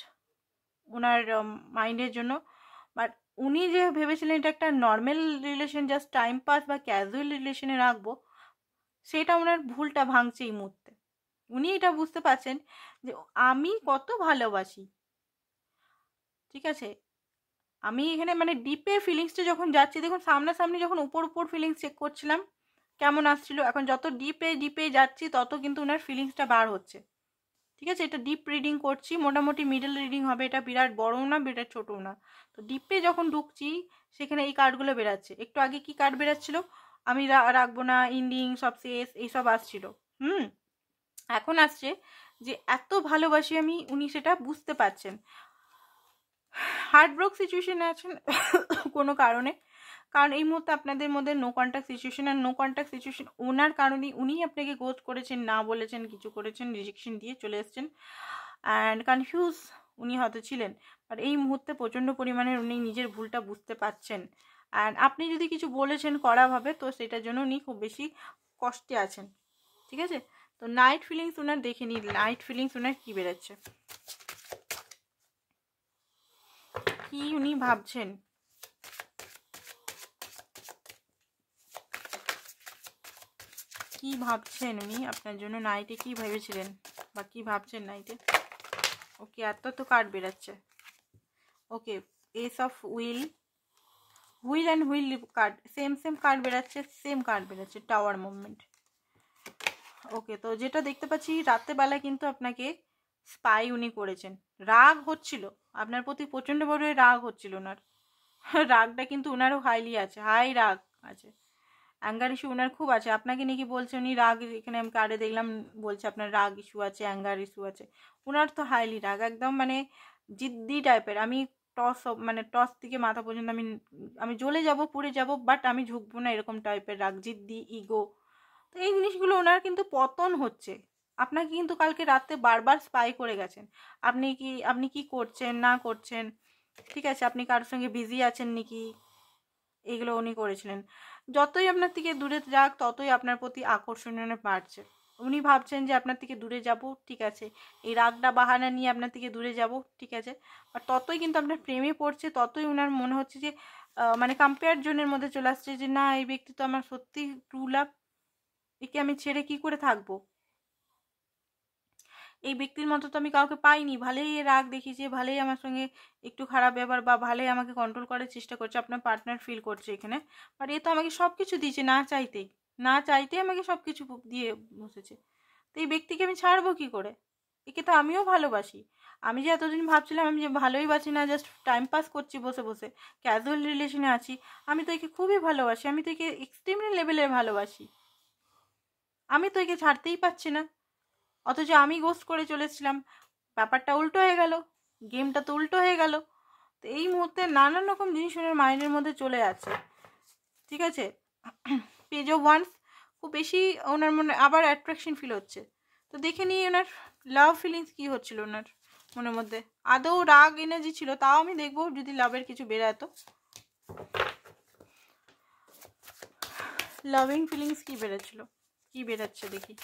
ওনার মাইন্ডের জন্য। বাট উনি যে ভেবেছিলেন এটা একটা normal relation, just time pass বা ক্যাজুয়াল রিলেশনে রাখবো, সেটা ওনার ভুলটা ভাঙছে এই মুহূর্তে। উনি এটা বুঝতে পারছেন যে আমি কত ভালোবাসি, ঠিক আছে। আমি এখানে মানে ডিপে ফিলিংসটা যখন যাচ্ছি, দেখুন সামনাসামনি যখন উপর ফিলিংস চেক করছিলাম কেমন আসছিল, এখন যত ডিপে যাচ্ছি তত কিন্তু ওনার ফিলিংসটা বার হচ্ছে, ঠিক আছে। এটা ডিপ রিডিং করছি, মোটামুটি মিডল রিডিং হবে, এটা বিরাট বড়ও না বিরাট ছোটও না। তো ডিপে যখন ঢুকছি সেখানে এই কার্ডগুলো বেরাচ্ছে। একটু আগে কি কার্ড বেরাচ্ছিল, আমি রাখবো না, ইন্ডিং, সব শেষ, এইসব আসছিল। এখন আসছে যে এত ভালোবাসি আমি, উনি সেটা বুঝতে পারছেন। হার্টব্রোক সিচুয়েশনে আছেন কোনো কারণে, কারণ এই মুহূর্তে আপনাদের মধ্যে নো কন্ট্যাক্ট সিচুয়েশন, আর নো কন্ট্যাক্ট সিচুয়েশন ওনার কারণেই, উনি আপনাকে গোস্ট করেছেন, না বলেছেন, কিছু করেছেন, রিজেকশন দিয়ে চলে এসছেন, অ্যান্ড কনফিউজ উনি হয়তো ছিলেন। আর এই মুহূর্তে প্রচণ্ড পরিমাণে উনি নিজের ভুলটা বুঝতে পারছেন, অ্যান্ড আপনি যদি কিছু বলেছেন কড়াভাবে, তো সেটার জন্য উনি খুব বেশি কষ্টে আছেন, ঠিক আছে। তো নাইট ফিলিংস ওনার দেখে নিন, নাইট ফিলিংস ওনার কী বেরোচ্ছে, কি উনি ভাবছেন, কি ভাবছেন উনি আপনার জন্য, নাইটে কি ভেবেছিলেন বা কি ভাবছেন নাইটে। ওকে, এত তো কার্ড বেরাচ্ছে। Okay, ace of wheel and wheel card, same card বেরাচ্ছে, টাওয়ার মুভমেন্ট। ওকে, তো যেটা দেখতে পাচ্ছি রাত্রেবেলা কিন্তু আপনাকে স্পাই উনি করেছেন, রাগ হচ্ছিল আপনার প্রতি, প্রচণ্ড বড় রাগ হচ্ছিল ওনার রাগটা কিন্তু ওনারও হাইলি আছে, হাই রাগ আছে, অ্যাঙ্গার ইস্যু ওনার খুব আছে, আপনাকে নাকি বলছে উনি রাগ, এখানে আমি কার্ডে দেখলাম বলছে আপনার রাগ ইস্যু আছে, অ্যাঙ্গার ইস্যু আছে। ওনার তো হাইলি রাগ, একদম মানে জিদ্দি টাইপের। আমি টস থেকে মাথা পর্যন্ত আমি জ্বলে যাব, পুড়ে যাব, বাট আমি ঝুঁকবো না, এরকম টাইপের রাগ, জিদ্দি, ইগো। তো এই জিনিসগুলো ওনার কিন্তু পতন হচ্ছে। আপনাকে কিন্তু কালকে রাতে বারবার স্পাই করে গেছেন, আপনি কি করছেন না করছেন, ঠিক আছে, আপনি কারোর সঙ্গে বিজি আছেন নাকি, এগুলো উনি করেছিলেন। যতই আপনার থেকে দূরে যাক ততই আপনার প্রতি আকর্ষণ বাড়ছে। উনি ভাবছেন যে আপনার থেকে দূরে যাব, ঠিক আছে, এই রাগটা বাহানা নিয়ে আপনার থেকে দূরে যাব, ঠিক আছে, আর ততই কিন্তু আপনার প্রেমে পড়ছে, ততই ওনার মনে হচ্ছে যে মানে কম্পেয়ার জোনের মধ্যে চলে আসছে যে না, এই ব্যক্তি তো আমার সত্যি ট্রু লাভ, একে আমি ছেড়ে কি করে থাকবো, এই ব্যক্তির মতো তো আমি কাউকে পাইনি, ভালোই রাগ দেখিয়েছে, ভালোই আমার সঙ্গে একটু খারাপ ব্যবহার, বা ভালোই আমাকে কন্ট্রোল করার চেষ্টা করছে, আপনার পার্টনার ফিল করছে এখানে। বাট এ তো আমাকে সব কিছু দিয়েছে, না চাইতেই আমাকে সব কিছু দিয়ে বসেছে। তো এই ব্যক্তিকে আমি ছাড়বো কি করে, একে তো আমিও ভালোবাসি। আমি যে এতদিন ভাবছিলাম আমি যে ভালোই বাসি না, জাস্ট টাইম পাস করছি বসে বসে, ক্যাজুয়াল রিলেশনে আছি, আমি তো একে খুবই ভালোবাসি, আমি তো একে এক্সট্রিমলি লেভেলের ভালোবাসি, আমি তো একে ছাড়তেই পারছি না। অথচ আমি গোস্ট করে চলে এসেছিলাম, ব্যাপারটা উল্টো হয়ে গেল, গেমটা তো উল্টো হয়ে গেল। তো এই মুহূর্তে নানান রকম জিনিস ওনার মাইন্ডের মধ্যে চলে আছে, ঠিক আছে। পেজ অফ ওয়ান্স খুব বেশি ওনার মনে আবার অ্যাট্রাকশন ফিল হচ্ছে। তো দেখে নিই ওনার লাভ ফিলিংস কী হচ্ছিল ওনার মনের মধ্যে। আদৌ রাগ এনার্জি ছিল, তাও আমি দেখবো যদি লাভের কিছু বেরাতো। লাভিং ফিলিংস কী বেরোচ্ছিল, কী বেরাচ্ছে দেখি।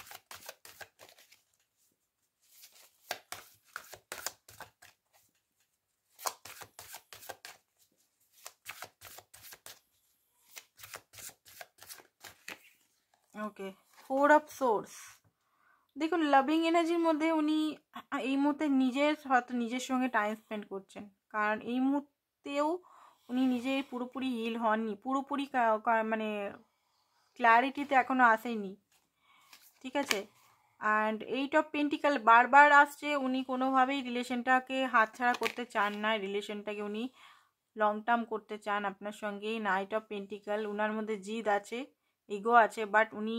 ওকে, 4 অফ সোর্স। দেখুন লাভিং এনার্জির মধ্যে উনি এই মুহূর্তে হয়তো নিজের সঙ্গে টাইম স্পেন্ড করছেন, কারণ এই মুহূর্তেও উনি নিজে পুরোপুরি হিল হননি, পুরোপুরি মানে ক্ল্যারিটিতে এখনও আসেনি, ঠিক আছে। অ্যান্ড 8 অফ পেন্টিকাল বারবার আসছে, উনি কোনোভাবেই রিলেশনটাকে হাতছাড়া করতে চান না, রিলেশনটাকে উনি লং টার্ম করতে চান আপনার সঙ্গেই। নাইট অফ পেন্টিকাল, ওনার মধ্যে জিদ আছে, ইগো আছে, বাট উনি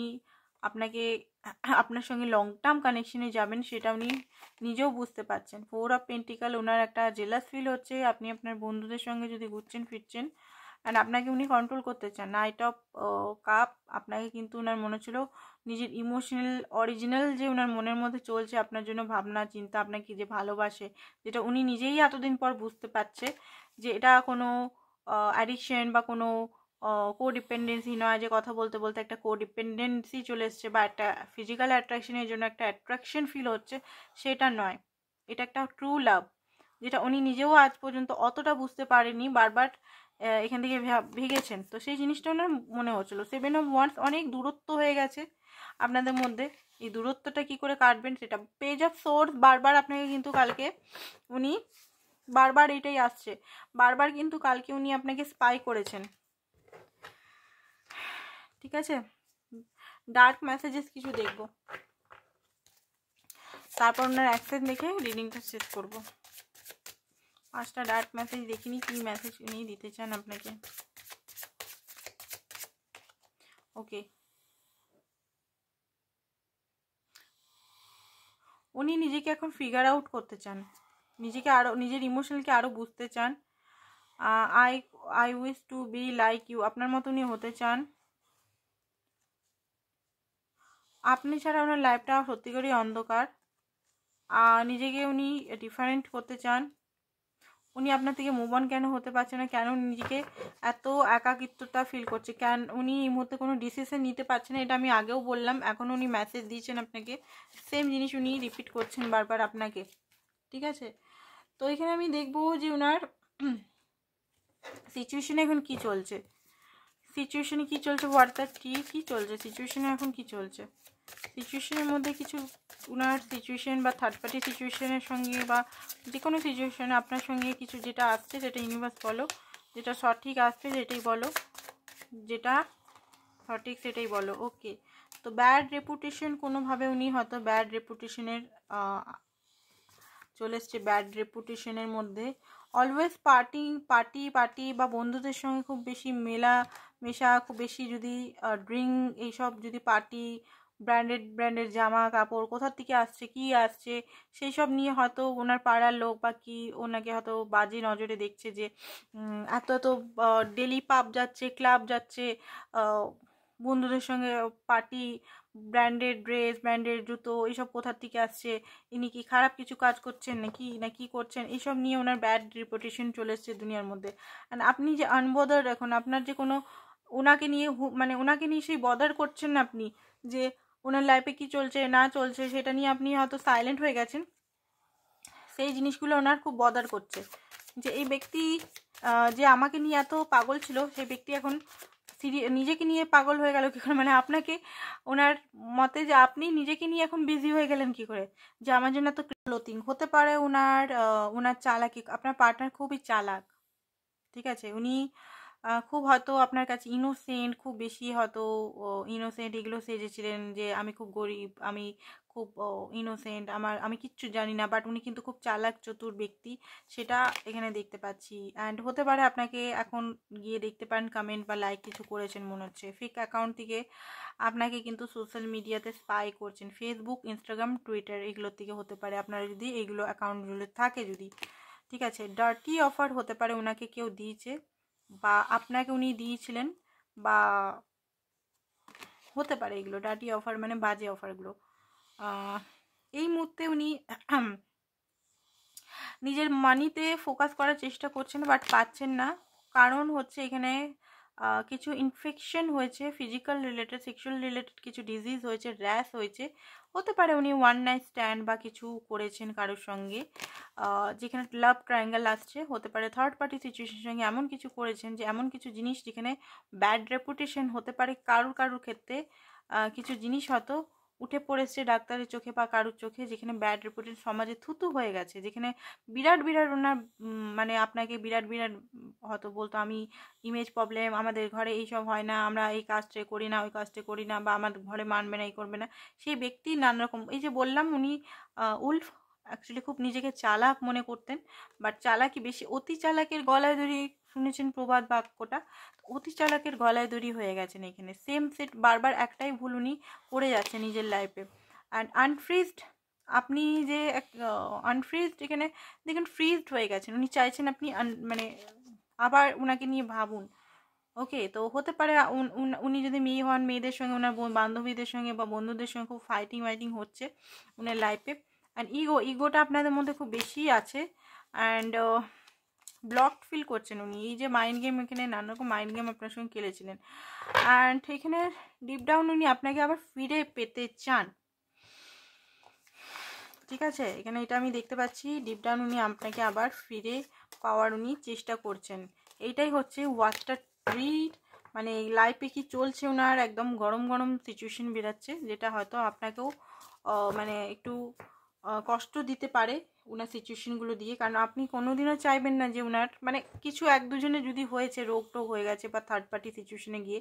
আপনার সঙ্গে লং টার্ম কানেকশনে যাবেন সেটা উনি নিজেও বুঝতে পারছেন। 4 অফ পেন্টিকাল, ওনার একটা জেলাস ফিল হচ্ছে আপনি আপনার বন্ধুদের সঙ্গে যদি ঘুরছেন ফিরছেন, অ্যান্ড আপনাকে উনি কন্ট্রোল করতে চান। নাইট অফ কাপ, আপনাকে কিন্তু ওনার মনে ছিল নিজের ইমোশনাল অরিজিনাল যে ওনার মনের মধ্যে চলছে আপনার জন্য ভাবনা চিন্তা, আপনাকে যে ভালোবাসে, যেটা উনি নিজেই এতদিন পর বুঝতে পারছে যে এটা কোনো অ্যাডিকশন বা কোনো কোডিপেন্ডেন্সি নয়, যে কথা বলতে বলতে একটা কোডিপেন্ডেন্সি চলে এসছে বা একটা ফিজিক্যাল অ্যাট্রাকশনের জন্য একটা অ্যাট্রাকশন ফিল হচ্ছে, সেটা নয়। এটা একটা ট্রু লাভ, যেটা উনি নিজেও আজ পর্যন্ত অতটা বুঝতে পারেনি, বারবার এখান থেকে ভেগেছেন। তো সেই জিনিসটা ওনার মনে হচ্ছিল। 7 অফ ওয়ান্স, অনেক দূরত্ব হয়ে গেছে আপনাদের মধ্যে, এই দূরত্বটা কি করে কাটবেন সেটা। পেজ অফ সোর্স, বারবার আপনাকে কিন্তু কালকে উনি বারবার এটাই আসছে, বারবার কিন্তু কালকে উনি আপনাকে স্পাই করেছেন, ঠিক আছে। ডার্ক মেসেজেস কিছু দেখব, তারপর ওনার অ্যাকসেস দেখে রিডিংটা শেষ করব। 5টা ডার্ক মেসেজ দেখিনি, কি মেসেজ উনি দিতে চান আপনাকে। ওকে, উনি নিজেকে এখন ফিগার আউট করতে চান, নিজেকে আরও, নিজের ইমোশনালকে আরও বুঝতে চান। I wish to be like you, আপনার মতো উনি হতে চান। আপনি ছাড়া ওনার লাইফটা সত্যি করেই অন্ধকার, নিজেকে উনি ডিফারেন্ট করতে চান। উনি আপনার থেকে মুভ অন কেন হতে পারছে না, কেন নিজেকে এত একাকিত্বতা ফিল করছে, কেন উনি এই মুহূর্তে কোনো ডিসিশন নিতে পারছে না, এটা আমি আগেও বললাম। এখন উনি মেসেজ দিয়েছেন আপনাকে, সেম জিনিস উনি রিপিট করছেন বারবার আপনাকে, ঠিক আছে। তো এখানে আমি দেখবো যে ওনার সিচুয়েশনে এখন কি চলছে, সিচুয়েশনে কি চলছে, ওয়ার্ডটা কি চলছে, সিচুয়েশনে এখন কি চলছে। সিচুয়েশনের মধ্যে কিছু ওনার সিচুয়েশন বা থার্ড পার্টি সিচুয়েশনের সঙ্গে বা যে কোনো সিচুয়েশনে আপনার সঙ্গে কিছু যেটা আসছে সেটা ইউনিভার্স বলো, যেটা সঠিক আসছে সেটাই বলো, যেটা সঠিক সেটাই বলো। ওকে, তো ব্যাড রেপুটেশন, কোনোভাবে উনি হয়তো ব্যাড রেপুটেশনের চলে এসছে, ব্যাড রেপুটেশনের মধ্যে। অলওয়েজ পার্টি বা বন্ধুদের সঙ্গে খুব বেশি মেশা, খুব বেশি যদি ড্রিঙ্ক এইসব, যদি পার্টি, ব্র্যান্ডেড জামা কাপড় কোথার থেকে আসছে, কি আসছে, সেই সব নিয়ে হয়তো ওনার পাড়ার লোক বা কি ওনাকে হয়তো বাজে নজরে দেখছে, যে এত ডেলি পাব যাচ্ছে, ক্লাব যাচ্ছে, বন্ধুদের সঙ্গে পার্টি, ব্র্যান্ডেড ড্রেস, ব্র্যান্ডেড জুতো, এইসব কোথার থেকে আসছে, ইনি কি খারাপ কিছু কাজ করছেন না কি করছেন, এইসব নিয়ে ওনার ব্যাড রেপুটেশন চলে এসছে দুনিয়ার মধ্যে। অ্যান্ড আপনি যে আনবদার, এখন আপনার যে কোনো ওনাকে নিয়ে মানে ওনাকে নিয়ে সেই বদার করছেন না আপনি, যে ওনার লাইফে কি চলছে না চলছে সেটা নিয়ে আপনি হয়তো সাইলেন্ট হয়ে গেছেন, সেই জিনিসগুলো ওনার খুব বদার করছে। যে এই ব্যক্তি যে আমাকে নিয়ে এত পাগল ছিল, সেই ব্যক্তি এখন নিজেকে নিয়ে পাগল হয়ে গেল কি করে, মানে আপনাকে ওনার মতে যে আপনি নিজেকে নিয়ে এখন বিজি হয়ে গেলেন কি করে, যে আমার জন্য এত ক্লোথিং হতে পারে। ওনার চালাকি, আপনার পার্টনার খুবই চালাক, ঠিক আছে। উনি খুব হয়তো আপনার কাছে ইনোসেন্ট, খুব বেশি হয়তো ইনোসেন্ট এগুলো সেজেছিলেন যে আমি খুব গরিব, আমি খুব ইনোসেন্ট, আমি কিচ্ছু জানি না, বাট উনি কিন্তু খুব চালাক চতুর ব্যক্তি, সেটা এখানে দেখতে পাচ্ছি। অ্যান্ড হতে পারে আপনাকে এখন গিয়ে দেখতে পারেন কমেন্ট বা লাইক কিছু করেছেন মনে হচ্ছে, ফেক অ্যাকাউন্ট থেকে আপনাকে কিন্তু সোশ্যাল মিডিয়াতে স্পাই করছেন, ফেসবুক, ইনস্টাগ্রাম, টুইটার এগুলোর থেকে হতে পারে, আপনার যদি এগুলো অ্যাকাউন্টগুলো থাকে যদি, ঠিক আছে। ডার্টি অফার হতে পারে ওনাকে কেউ দিয়েছে বা আপনাকে উনি দিয়েছিলেন, বা হতে পারে এগুলো ডার্টি অফার মানে বাজে অফারগুলো। এই মুহূর্তে উনি নিজের মানিতে ফোকাস করার চেষ্টা করছেন বাট পাচ্ছেন না, কারণ হচ্ছে এখানে কিছু ইনফেকশন হয়েছে, ফিজিক্যাল রিলেটেড, সেক্সুয়াল রিলেটেড কিছু ডিজিজ হয়েছে, র্যাশ হয়েছে, হতে পারে উনি ওয়ান নাইট স্ট্যান্ড বা কিছু করেছেন কারোর সঙ্গে, যেখানে লাভ ট্রায়াঙ্গেল আসছে, হতে পারে থার্ড পার্টি সিচুয়েশনের সঙ্গে এমন কিছু করেছেন যে এমন কিছু জিনিস যেখানে ব্যাড রেপুটেশন হতে পারে কারুর ক্ষেত্রে, কিছু জিনিস হয়তো উঠে পড়েছে ডাক্তারের চোখে বা কারুর চোখে, যেখানে ব্যাড রেপুটেশন সমাজে থুতু হয়ে গেছে, যেখানে বিরাট বিরাট ওনার মানে আপনাকে বিরাট বিরাট হয়তো বলতো আমি ইমেজ প্রবলেম, আমাদের ঘরে এইসব হয় না, আমরা এই কাজটা করি না, ওই কাজটা করি না, বা আমার ঘরে মানবে না, এই করবে না, সেই ব্যক্তি নানা রকম, এই যে বললাম উনি উল্ফ অ্যাকচুয়ালি খুব নিজেকে চালাক মনে করতেন, বাট চালাকি বেশি, অতি চালাকের গলায় দড়ি, শুনেছেন প্রবাদ বাক্যটা, অতি চালাকের গলায় দড়ি হয়ে গেছেন এখানে, সেম সেট বারবার একটাই ভুল উনি করে যাচ্ছে নিজের লাইফে। অ্যান্ড আনফ্রিজড, আপনি যে আনফ্রিজড এখানে দেখুন ফ্রিজড হয়ে গেছেন, উনি চাইছেন আপনি মানে আবার ওনাকে নিয়ে ভাবুন। ওকে, তো হতে পারে উনি যদি মেয়ে হন, মেয়েদের সঙ্গে ওনার বান্ধবীদের সঙ্গে বা বন্ধুদের সঙ্গে খুব ফাইটিং ওয়াইটিং হচ্ছে ওনার লাইফে। অ্যান্ড ইগোটা আপনাদের মধ্যে খুব বেশি আছে, অ্যান্ড ব্লকড ফিল করছেন উনি, এই যে মাইন্ড গেম, এখানে নানা রকম মাইন্ড গেম আপনার সঙ্গে খেলেছিলেন, অ্যান্ড এখানে ডিপ ডাউন উনি আপনাকে আবার ফিরে পেতে চান, ঠিক আছে। এখানে এটা আমি দেখতে পাচ্ছি, ডিপ ডাউন উনি আপনাকে আবার ফিরে পাওয়ার উনি চেষ্টা করছেন, এইটাই হচ্ছে ওয়াচটা ট্রিট, মানে লাইফে কি চলছে ওনার একদম গরম গরম সিচুয়েশন বেরাচ্ছে, যেটা হয়তো আপনাকেও মানে একটু কষ্ট দিতে পারে ওনার সিচুয়েশনগুলো দিয়ে, কারণ আপনি কোনোদিনও চাইবেন না যে ওনার মানে কিছু এক দুজনে যদি হয়েছে, রোগ টোগ হয়ে গেছে বা থার্ড পার্টি সিচুয়েশনে গিয়ে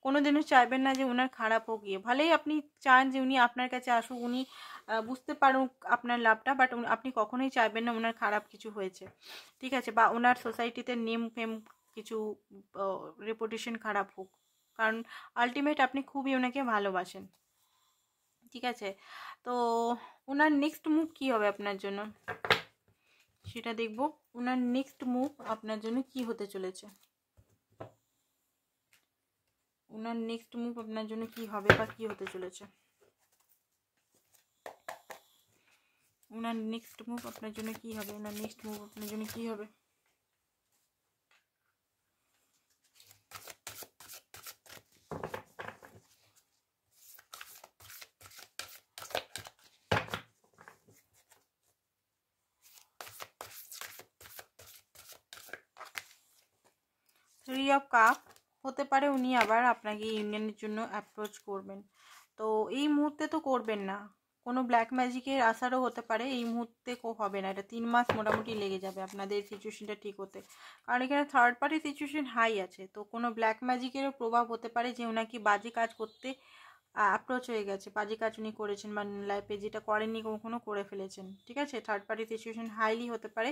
কোনোদিনও চাইবেন না যে ওনার খারাপ হোক গিয়ে, ভালেই আপনি চান যে উনি আপনার কাছে আসুক, উনি বুঝতে পারুক আপনার লাভটা, বাট আপনি কখনোই চাইবেন না ওনার খারাপ কিছু হয়েছে, ঠিক আছে, বা ওনার সোসাইটিতে নেম ফেম কিছু রেপুটেশন খারাপ হোক, কারণ আলটিমেট আপনি খুবই ওনাকে ভালোবাসেন, ঠিক আছে। তো ওনার নেক্সট মুভ কি হবে আপনার জন্য সেটা দেখব, ওনার নেক্সট মুভ আপনার জন্য কি হতে চলেছে, ওনার নেক্সট মুভ আপনার জন্য কি হবে বা কি হতে চলেছে, ওনার নেক্সট মুভ আপনার জন্য কি হবে, ওনার নেক্সট মুভ আপনার জন্য কি হবে। থ্রি অফ কাপ, হতে পারে উনি আবার আপনাকে ইউনিয়নের জন্য অ্যাপ্রোচ করবেন, তো এই মুহূর্তে তো করবেন না, কোনো ব্ল্যাক ম্যাজিকের আসারও হতে পারে, এই মুহূর্তে হবে না, এটা 3 মাস মোটামুটি লেগে যাবে আপনাদের সিচুয়েশনটা ঠিক হতে, কারণ এখানে থার্ড পার্টি সিচুয়েশন হাই আছে, তো কোনো ব্ল্যাক ম্যাজিকেরও প্রভাব হতে পারে যে ওনাকে বাজে কাজ করতে অ্যাপ্রোচ হয়ে গেছে, বাজে কাজ উনি করেছেন বা লাইফে যেটা করেননি কখনো করে ফেলেছেন, ঠিক আছে। থার্ড পার্টি সিচুয়েশন হাইলি হতে পারে,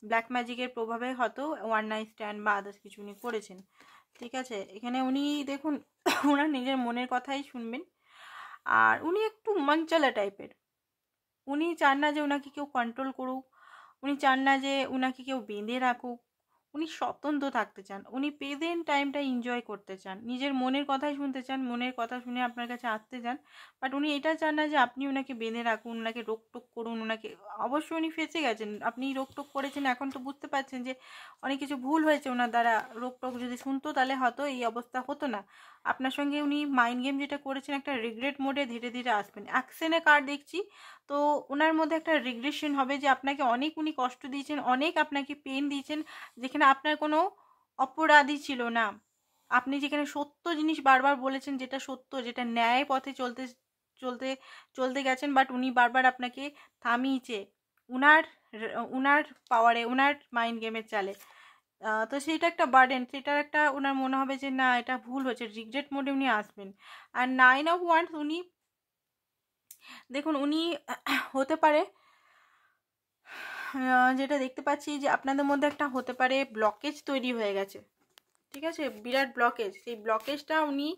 ব্ল্যাক ম্যাজিকের প্রভাবে হয়তো ওয়ান নাইট স্ট্যান্ড বা আদার্স কিছু উনি করেছেন, ঠিক আছে। এখানে উনি দেখুন ওনার নিজের মনের কথাই শুনবেন, আর উনি একটু মঞ্চলা টাইপের, উনি চান না যে ওনাকে কেউ কন্ট্রোল করুক, উনি চান না যে ওনাকে কেউ বেঁধে রাখুক, উনি স্বতন্ত্র থাকতে চান, উনি প্রেজেন্ট টাইমটা এনজয় করতে চান, নিজের মনের কথাই শুনতে চান, মনের কথা শুনে আপনার কাছে আসতে চান, বাট উনি এটা চান না যে আপনি ওনাকে বেঁধে রাখুন, ওনাকে রোকটোক করুন, ওনাকে অবশ্যই উনি ফেঁসে গেছেন, আপনি রোকটোক করেছেন, এখন তো বুঝতে পারছেন যে অনেক কিছু ভুল হয়েছে ওনার দ্বারা, রোকটোক যদি শুনতো তাহলে হয়তো এই অবস্থা হতো না, আপনার সঙ্গে উনি মাইন্ড গেম যেটা করেছেন একটা রিগ্রেট মোডে ধীরে ধীরে আসবেন, অ্যাকশনে কার্ড দেখছি, তো ওনার মধ্যে একটা রিগ্রেশন হবে যে আপনাকে অনেক উনি কষ্ট দিয়েছেন, অনেক আপনাকে পেন দিয়েছেন, যেখানে আপনার কোনো অপরাধী ছিল না, আপনি যেখানে সত্য জিনিস বারবার বলেছেন, যেটা সত্য, যেটা ন্যায় পথে চলতে চলতে চলতে গেছেন, বাট উনি বারবার আপনাকে থামিয়েছে উনার উনার পাওয়ারে, উনার মাইন্ড গেমের চালে, তো সেইটা একটা বার্ডেন, সেটার একটা ওনার মনে হবে যে না এটা ভুল হচ্ছে, রিগ্রেট মোডে উনি আসবেন। আর 9 of Wands উনি দেখুন উনি হতে পারে যেটা দেখতে পাচ্ছি যে আপনাদের মধ্যে একটা হতে পারে ব্লকেজ তৈরি হয়ে গেছে, ঠিক আছে, বিরাট ব্লকেজ। সেই ব্লকেজটা উনি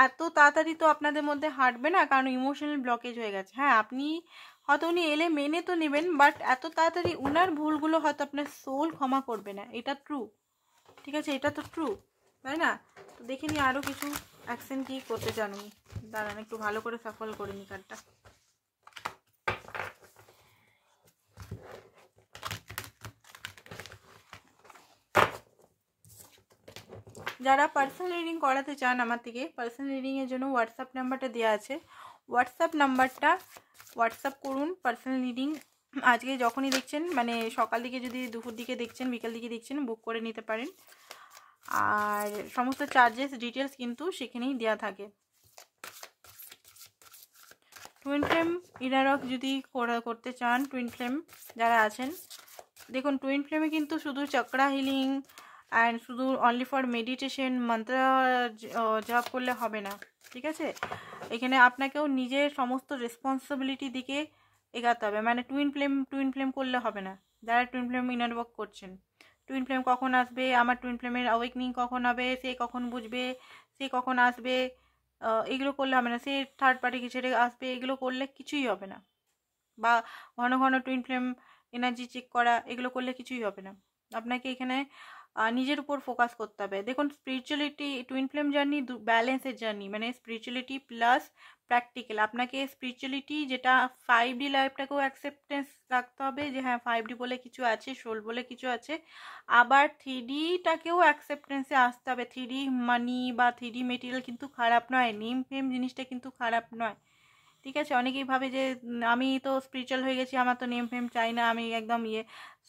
এত তাড়াতাড়ি তো আপনাদের মধ্যে হাঁটবে না, কারণ ইমোশনাল ব্লকেজ হয়ে গেছে। হ্যাঁ আপনি হয়তো উনি এলে মেনে তো নেবেন, বাট এত তাড়াতাড়ি উনার ভুলগুলো হয়তো আপনার সোল ক্ষমা করবে না, এটা ট্রু, ঠিক আছে, এটা তো ট্রু, তাই না? তো দেখে নি আরও কিছু অ্যাকশন কি করতে চান উনি। দাঁড়ান একটু ভালো করে সফল করে নি কার্ডটা। যারা পার্সোনাল রিডিং করাতে চান আমার থেকে, পার্সোনাল রিডিংয়ের জন্য হোয়াটসঅ্যাপ নাম্বারটা দেওয়া আছে, হোয়াটসঅ্যাপ নাম্বারটা হোয়াটসঅ্যাপ করুন। পার্সোনাল রিডিং আজকে যখনই দেখছেন, মানে সকাল দিকে যদি দুপুর দিকে দেখছেন, বিকাল দিকে দেখছেন, বুক করে নিতে পারেন। আর সমস্ত চার্জেস ডিটেলস কিন্তু সেখানেই দেওয়া থাকে। টুইন ফ্লেম ইনারক যদি করতে চান, টুইন ফ্লেম যারা আছেন, দেখুন টুইন ফ্লেমে কিন্তু শুধু চক্রা হিলিং অ্যান্ড শুধু অনলি ফর মেডিটেশন মন্ত্র জপ করলে হবে না, ঠিক আছে, এখানে আপনাকেও নিজের সমস্ত রেসপন্সিবিলিটি দিকে এগাতে হবে। মানে টুইন ফ্লেম করলে হবে না। যারা টুইন ফ্লেম ইনার ওয়ার্ক করছেন, টুইন ফ্লেম কখন আসবে, আমার টুইন ফ্লেমের অ্যাওয়েকনিং কখন হবে, সে কখন বুঝবে, সে কখন আসবে, এগুলো করলে হবে না। সে থার্ড পার্টিকে ছেড়ে আসবে, এগুলো করলে কিছুই হবে না। বা ঘন ঘন টুইন ফ্লেম এনার্জি চেক করা, এগুলো করলে কিছুই হবে না। আপনাকে এখানে নিজের উপর ফোকাস করতে হবে। দেখুন স্পিরিচুয়ালিটি, টুইন ফ্লেম জার্নি ব্যালেন্সের জার্নি, মানে স্পিরিচুয়ালিটি প্লাস প্র্যাকটিক্যাল। আপনাকে স্পিরিচুয়ালিটি যেটা 5D লাইফটাকেও অ্যাকসেপ্টেন্স রাখতে হবে যে হ্যাঁ 5D বলে কিছু আছে, সোল বলে কিছু আছে। আবার 3Dটাকেও অ্যাকসেপ্টেন্সে আসতে হবে। 3D মানি বা 3D মেটেরিয়াল কিন্তু খারাপ নয়, নেম ফেম জিনিসটা কিন্তু খারাপ নয়, ঠিক আছে। অনেকেই ভাবে যে আমি তো স্পিরিচুয়াল হয়ে গেছি, আমার তো নেম ফেম চাই না, আমি একদম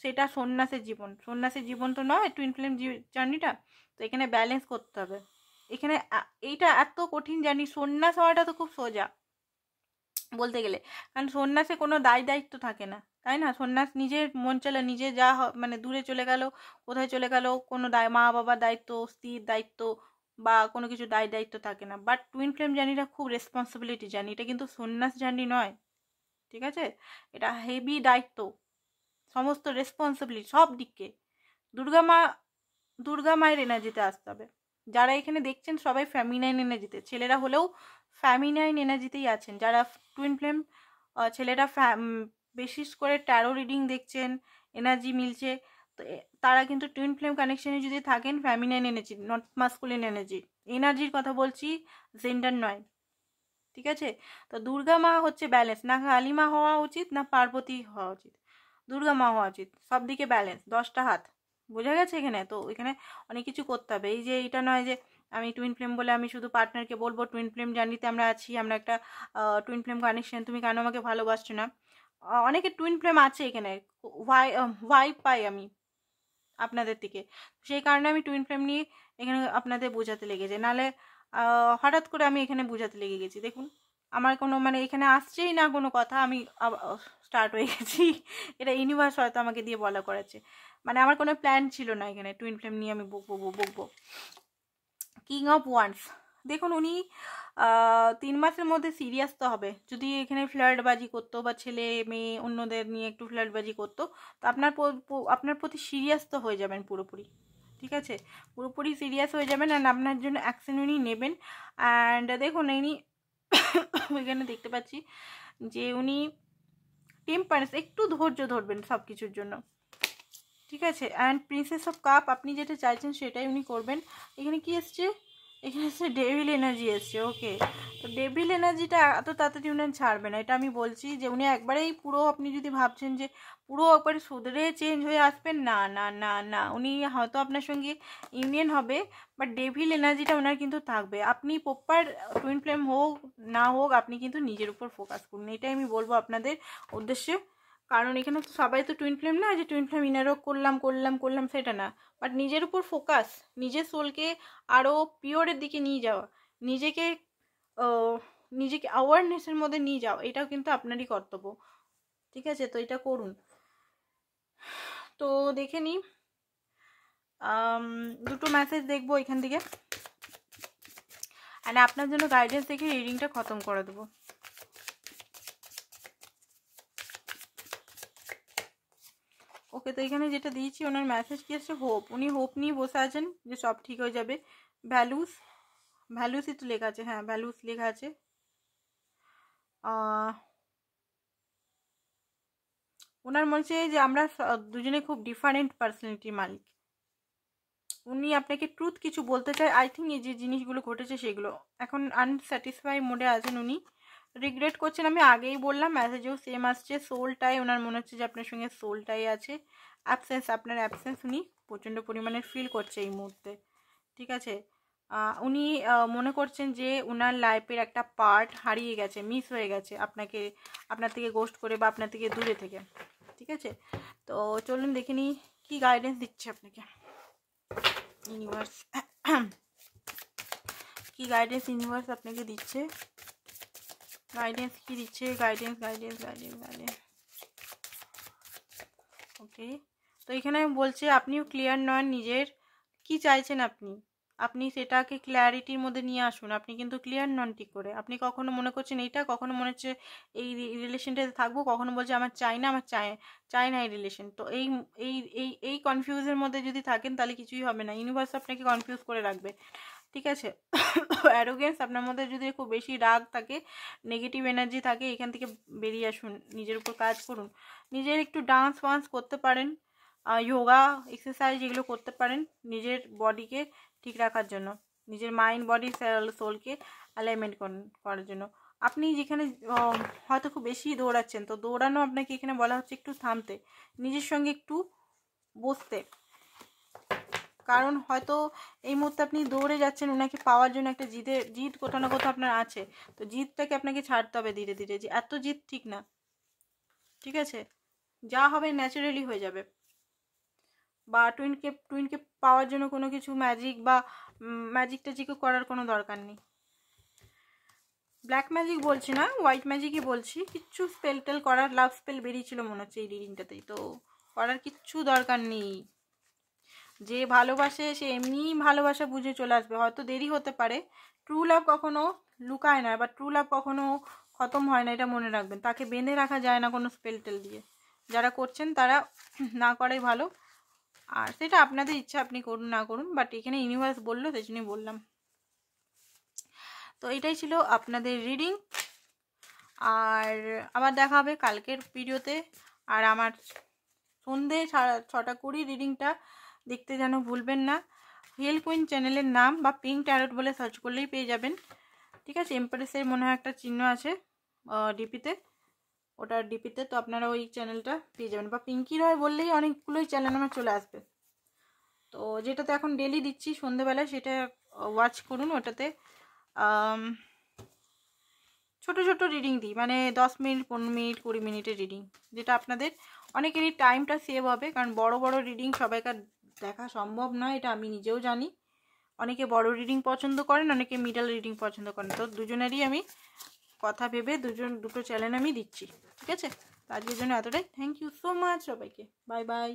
সেটা সন্ন্যাসের জীবন, সন্ন্যাসের জীবন তো নয় টুইন ফ্লেম জার্নিটা। তো এখানে ব্যালেন্স করতে হবে। এখানে এইটা এত কঠিন জার্নি, সন্ন্যাস হওয়াটা তো খুব সোজা বলতে গেলে, কারণ সন্ন্যাসে কোনো দায়িত্ব থাকে না, তাই না? সন্ন্যাস নিজের মন চলে, নিজে যা মানে দূরে চলে গেল, কোথায় চলে গেল, কোনো মা বাবার দায়িত্ব, স্ত্রীর দায়িত্ব বা কোনো কিছু দায়িত্ব থাকে না। বাট টুইন ফ্লেম জার্নিটা খুব রেসপন্সিবিলিটি জার্নি, এটা কিন্তু সন্ন্যাস জার্নি নয়, ঠিক আছে। এটা হেভি দায়িত্ব, সমস্ত রেসপন্সিবিলিটি সব দিকে। দুর্গা মায়ের এনার্জিতে আসতে হবে। যারা এখানে দেখছেন সবাই ফ্যামিনাইন এনার্জিতে, ছেলেরা হলেও ফ্যামিনাইন এনার্জিতেই আছেন। যারা টুইন ফ্লেম ছেলেরা বিশেষ করে ট্যারো রিডিং দেখছেন, এনার্জি মিলছে, তো তারা কিন্তু টুইন ফ্লেম কানেকশনে যদি থাকেন, ফ্যামিনাইন এনার্জি, নট মাস্কুলিন এনার্জির কথা বলছি, জেন্ডার নয়, ঠিক আছে। তো দুর্গা মা হচ্ছে ব্যালেন্স, না কালী মা হওয়া উচিত না পার্বতী হওয়া উচিত, দুর্গা মা হওয়া উচিত, সব দিকে ব্যালেন্স, 10টা হাত, বোঝা গেছে এখানে। তো এখানে অনেক কিছু করতে হবে। এই যে এটা নয় যে আমি টুইন ফ্লেম বলে আমি শুধু পার্টনারকে বলবো টুইন ফ্লেম জার্নিতে আমরা আছি, আমরা একটা টুইন ফ্লেম কানেকশন, তুমি কেন আমাকে ভালোবাসছো না। অনেকে টুইন ফ্লেম আছে এখানে, ভাইব পাই আমি আপনাদের থেকে, সেই কারণে আমি টুইন ফ্লেম নিয়ে এখানে আপনাদের বোঝাতে লেগেছে। নাহলে হঠাৎ করে আমি এখানে বোঝাতে লেগে গেছি। দেখুন আমার কোনো মানে এখানে আসছেই না কোনো কথা, আমি স্টার্ট হয়ে গেছি। এটা ইউনিভার্স হয়তো আমাকে দিয়ে বলা করাচ্ছে, মানে আমার কোনো প্ল্যান ছিল না এখানে টুইন ফ্লেম নিয়ে আমি বকবো। কিং অফ ওয়ান্ডস, দেখুন উনি 3 মাসের মধ্যে সিরিয়াস তো হবে। যদি এখানে ফ্লার্টবাজি করতো বা ছেলে মেয়ে অন্যদের নিয়ে একটু ফ্লার্টবাজি করতো, তো আপনার প্রতি সিরিয়াস তো হয়ে যাবেন পুরোপুরি, ঠিক আছে, পুরোপুরি সিরিয়াস হয়ে যাবেন অ্যান্ড আপনার জন্য অ্যাকশন উনি নেবেন। অ্যান্ড দেখুন ইনি এখানে দেখতে পাচ্ছি যে উনি টেম্পারেন্স, একটু ধৈর্য ধরবেন সব কিছুর জন্য, ঠিক আছে। অ্যান্ড প্রিন্সেস অফ কাপ, আপনি যেটা চাইছেন সেটাই উনি করবেন। এখানে কি এসছে, এখানে এসছে ডেভিল এনার্জি এসছে, ওকে। তো ডেভিল এনার্জিটা এত তাড়াতাড়ি উনি ছাড়বে না, এটা আমি বলছি যে উনি একবারেই পুরো, আপনি যদি ভাবছেন যে পুরো একবারে সুধরে চেঞ্জ হয়ে আসবেন, না না না না, উনি হয়তো আপনার সঙ্গে ইউনিয়ন হবে, বাট ডেভিল এনার্জিটা ওনার কিন্তু থাকবে। আপনি প্রপার টুইন ফ্লেম হোক না হোক, আপনি কিন্তু নিজের উপর ফোকাস করুন, এটাই আমি বলবো আপনাদের উদ্দেশ্যে। কারণ এখানে তো সবাই তো টুইন ফ্লেম না যে টুইন ফ্লেম ইনারও করলাম সেটা না, বাট নিজের উপর ফোকাস, নিজের সোলকে আরও পিওরের দিকে নিয়ে যাওয়া, নিজেকে নিজেকে অ্যাওয়ারনেসের মধ্যে নিয়ে যাওয়া, এটাও কিন্তু আপনারই কর্তব্য, ঠিক আছে। তো এটা করুন। তো দেখে নিই দুটো মেসেজ দেখবো এখান থেকে, অ্যান্ড আপনার জন্য গাইডেন্স থেকে রিডিংটা খতম করে দেবো। ওকে, তো এখানে যেটা দিয়েছি ওনার মেসেজ কি আছে, হোপ। উনি হোপ নিয়ে বসে আছেন যে সব ঠিক হয়ে যাবে। ভ্যালুস, ভ্যালুসই তো লেখা আছে, হ্যাঁ ভ্যালুস লেখা আছে। ওনার মনে হচ্ছে যে আমরা দুজনে খুব ডিফারেন্ট পার্সোনালিটির মালিক। উনি আপনাকে ট্রুথ কিছু বলতে চায়। আই থিঙ্ক এই যে জিনিসগুলো ঘটেছে সেগুলো, এখন আনস্যাটিসফাই মোডে আছেন উনি, রিগ্রেট করছেন। আমি আগেই বললাম, মেসেজেও সেম আসছে, সোলটাই ওনার মনে হচ্ছে যে আপনার সঙ্গে সোলটাই আছে। অ্যাবসেন্স, আপনার অ্যাবসেন্স উনি প্রচণ্ড পরিমাণে ফিল করছে এই মুহূর্তে, ঠিক আছে। উনি মনে করছেন যে ওনার লাইফের একটা পার্ট হারিয়ে গেছে, মিস হয়ে গেছে আপনাকে, আপনার থেকে গোস্ট করে বা আপনার থেকে দূরে থেকে, ঠিক আছে। তো চলুন দেখে নিই কী গাইডেন্স দিচ্ছে আপনাকে ইউনিভার্স। কি গাইডেন্স ইউনিভার্স আপনাকে দিচ্ছে, গাইডেন্স কি দিচ্ছে, গাইডেন্স গাইডেন্স গাইডেন্স গাইডেন্স। ওকে, তো এখানে বলছে আপনিও ক্লিয়ার নন, নিজের কি চাইছেন আপনি, আপনি সেটাকে ক্ল্যারিটির মধ্যে নিয়ে আসুন। আপনি কিন্তু ক্লিয়ার নন ঠিক করে। আপনি কখনো মনে করছেন এইটা, কখনো মনে হচ্ছে এই রিলেশনটাতে থাকবো, কখনো বলছে আমার চাই না, আমার চাই না এই রিলেশন। তো এই এই এই এই কনফিউজের মধ্যে যদি থাকেন তাহলে কিছুই হবে না, ইউনিভার্স আপনাকে কনফিউজ করে রাখবে, ঠিক আছে। অ্যারোগেন্স আপনার মধ্যে যদি খুব বেশি রাগ থাকে, নেগেটিভ এনার্জি থাকে, এখান থেকে বেরিয়ে আসুন, নিজের উপর কাজ করুন। নিজের একটু ডান্স ফান্স করতে পারেন, যোগা এক্সারসাইজ এগুলো করতে পারেন নিজের বডিকে ঠিক রাখার জন্য, নিজের মাইন্ড বডি সোলকে অ্যালাইনমেন্ট করার জন্য। আপনি যেখানে হয়তো খুব বেশি দৌড়াচ্ছেন, তো দৌড়ানো আপনাকে এখানে বলা হচ্ছে একটু থামতে, নিজের সঙ্গে একটু বসতে। কারণ হয়তো এই মুহূর্তে আপনি দৌড়ে যাচ্ছেন ওনাকে পাওয়ার জন্য, একটা জিদ কোথাও না কোথাও আপনার আছে, তো জিদটাকে আপনাকে ছাড়তে হবে ধীরে ধীরে, যে এত জিদ ঠিক না, ঠিক আছে। যা হবে ন্যাচারালি হয়ে যাবে। বা টুইনকে পাওয়ার জন্য কোনো কিছু ম্যাজিক বা ম্যাজিক ট্যাজিকও করার কোনো দরকার নেই। ব্ল্যাক ম্যাজিক বলছি না, হোয়াইট ম্যাজিকই বলছি। কিচ্ছু স্পেল টেল করার, লাভ স্পেল বেরিয়েছিল মনে হচ্ছে এই রিডিংটাতেই, তো করার কিচ্ছু দরকার নেই। যে ভালোবাসে সে এমনিই ভালোবাসা বুঝে চলে আসবে, হয়তো দেরি হতে পারে। ট্রু লাভ কখনো লুকায় না, বা ট্রু লাভ কখনো খতম হয় না, এটা মনে রাখবেন। তাকে বেঁধে রাখা যায় না কোনো স্পেল টেল দিয়ে। যারা করছেন তারা না করাই ভালো, আর সেটা আপনাদের ইচ্ছা, আপনি করুন না করুন, বাট এখানে ইউনিভার্স বললো সেই জন্যই বললাম। তো এটাই ছিল আপনাদের রিডিং, আর আবার দেখা হবে কালকের ভিডিওতে। আর আমার সন্ধে 6:20 রিডিংটা দেখতে যেন ভুলবেন না। হিল কুইন চ্যানেলের নাম বা পিঙ্ক ট্যারট বলে সার্চ করলেই পেয়ে যাবেন, ঠিক আছে। এমপ্রেসের মনে হয় একটা চিহ্ন আছে ডিপিতে, ওটার ডিপিতে, তো আপনারা ওই চ্যানেলটা পেয়ে যাবেন। বা পিঙ্কি রয় বললেই অনেকগুলোই চ্যানেল আমার চলে আসবে। তো যেটাতে এখন ডেলি দিচ্ছি সন্ধেবেলায়, সেটা ওয়াচ করুন। ওটাতে ছোট ছোট রিডিং দিই, মানে 10 মিনিট 15 মিনিট 20 মিনিটের রিডিং, যেটা আপনাদের অনেকেরই টাইমটা সেভ হবে। কারণ বড় বড় রিডিং সবাইকার দেখা সম্ভব নয়, এটা আমি নিজেও জানি। অনেকে বড় রিডিং পছন্দ করেন, অনেকে মিডল রিডিং পছন্দ করেন, তো দুজনেরই আমি কথা ভেবে দুটো চ্যানেল আমি দিচ্ছি, ঠিক আছে। আজকের জন্য এতটাই, থ্যাংক ইউ সো মাচ সবাইকে, বাই বাই।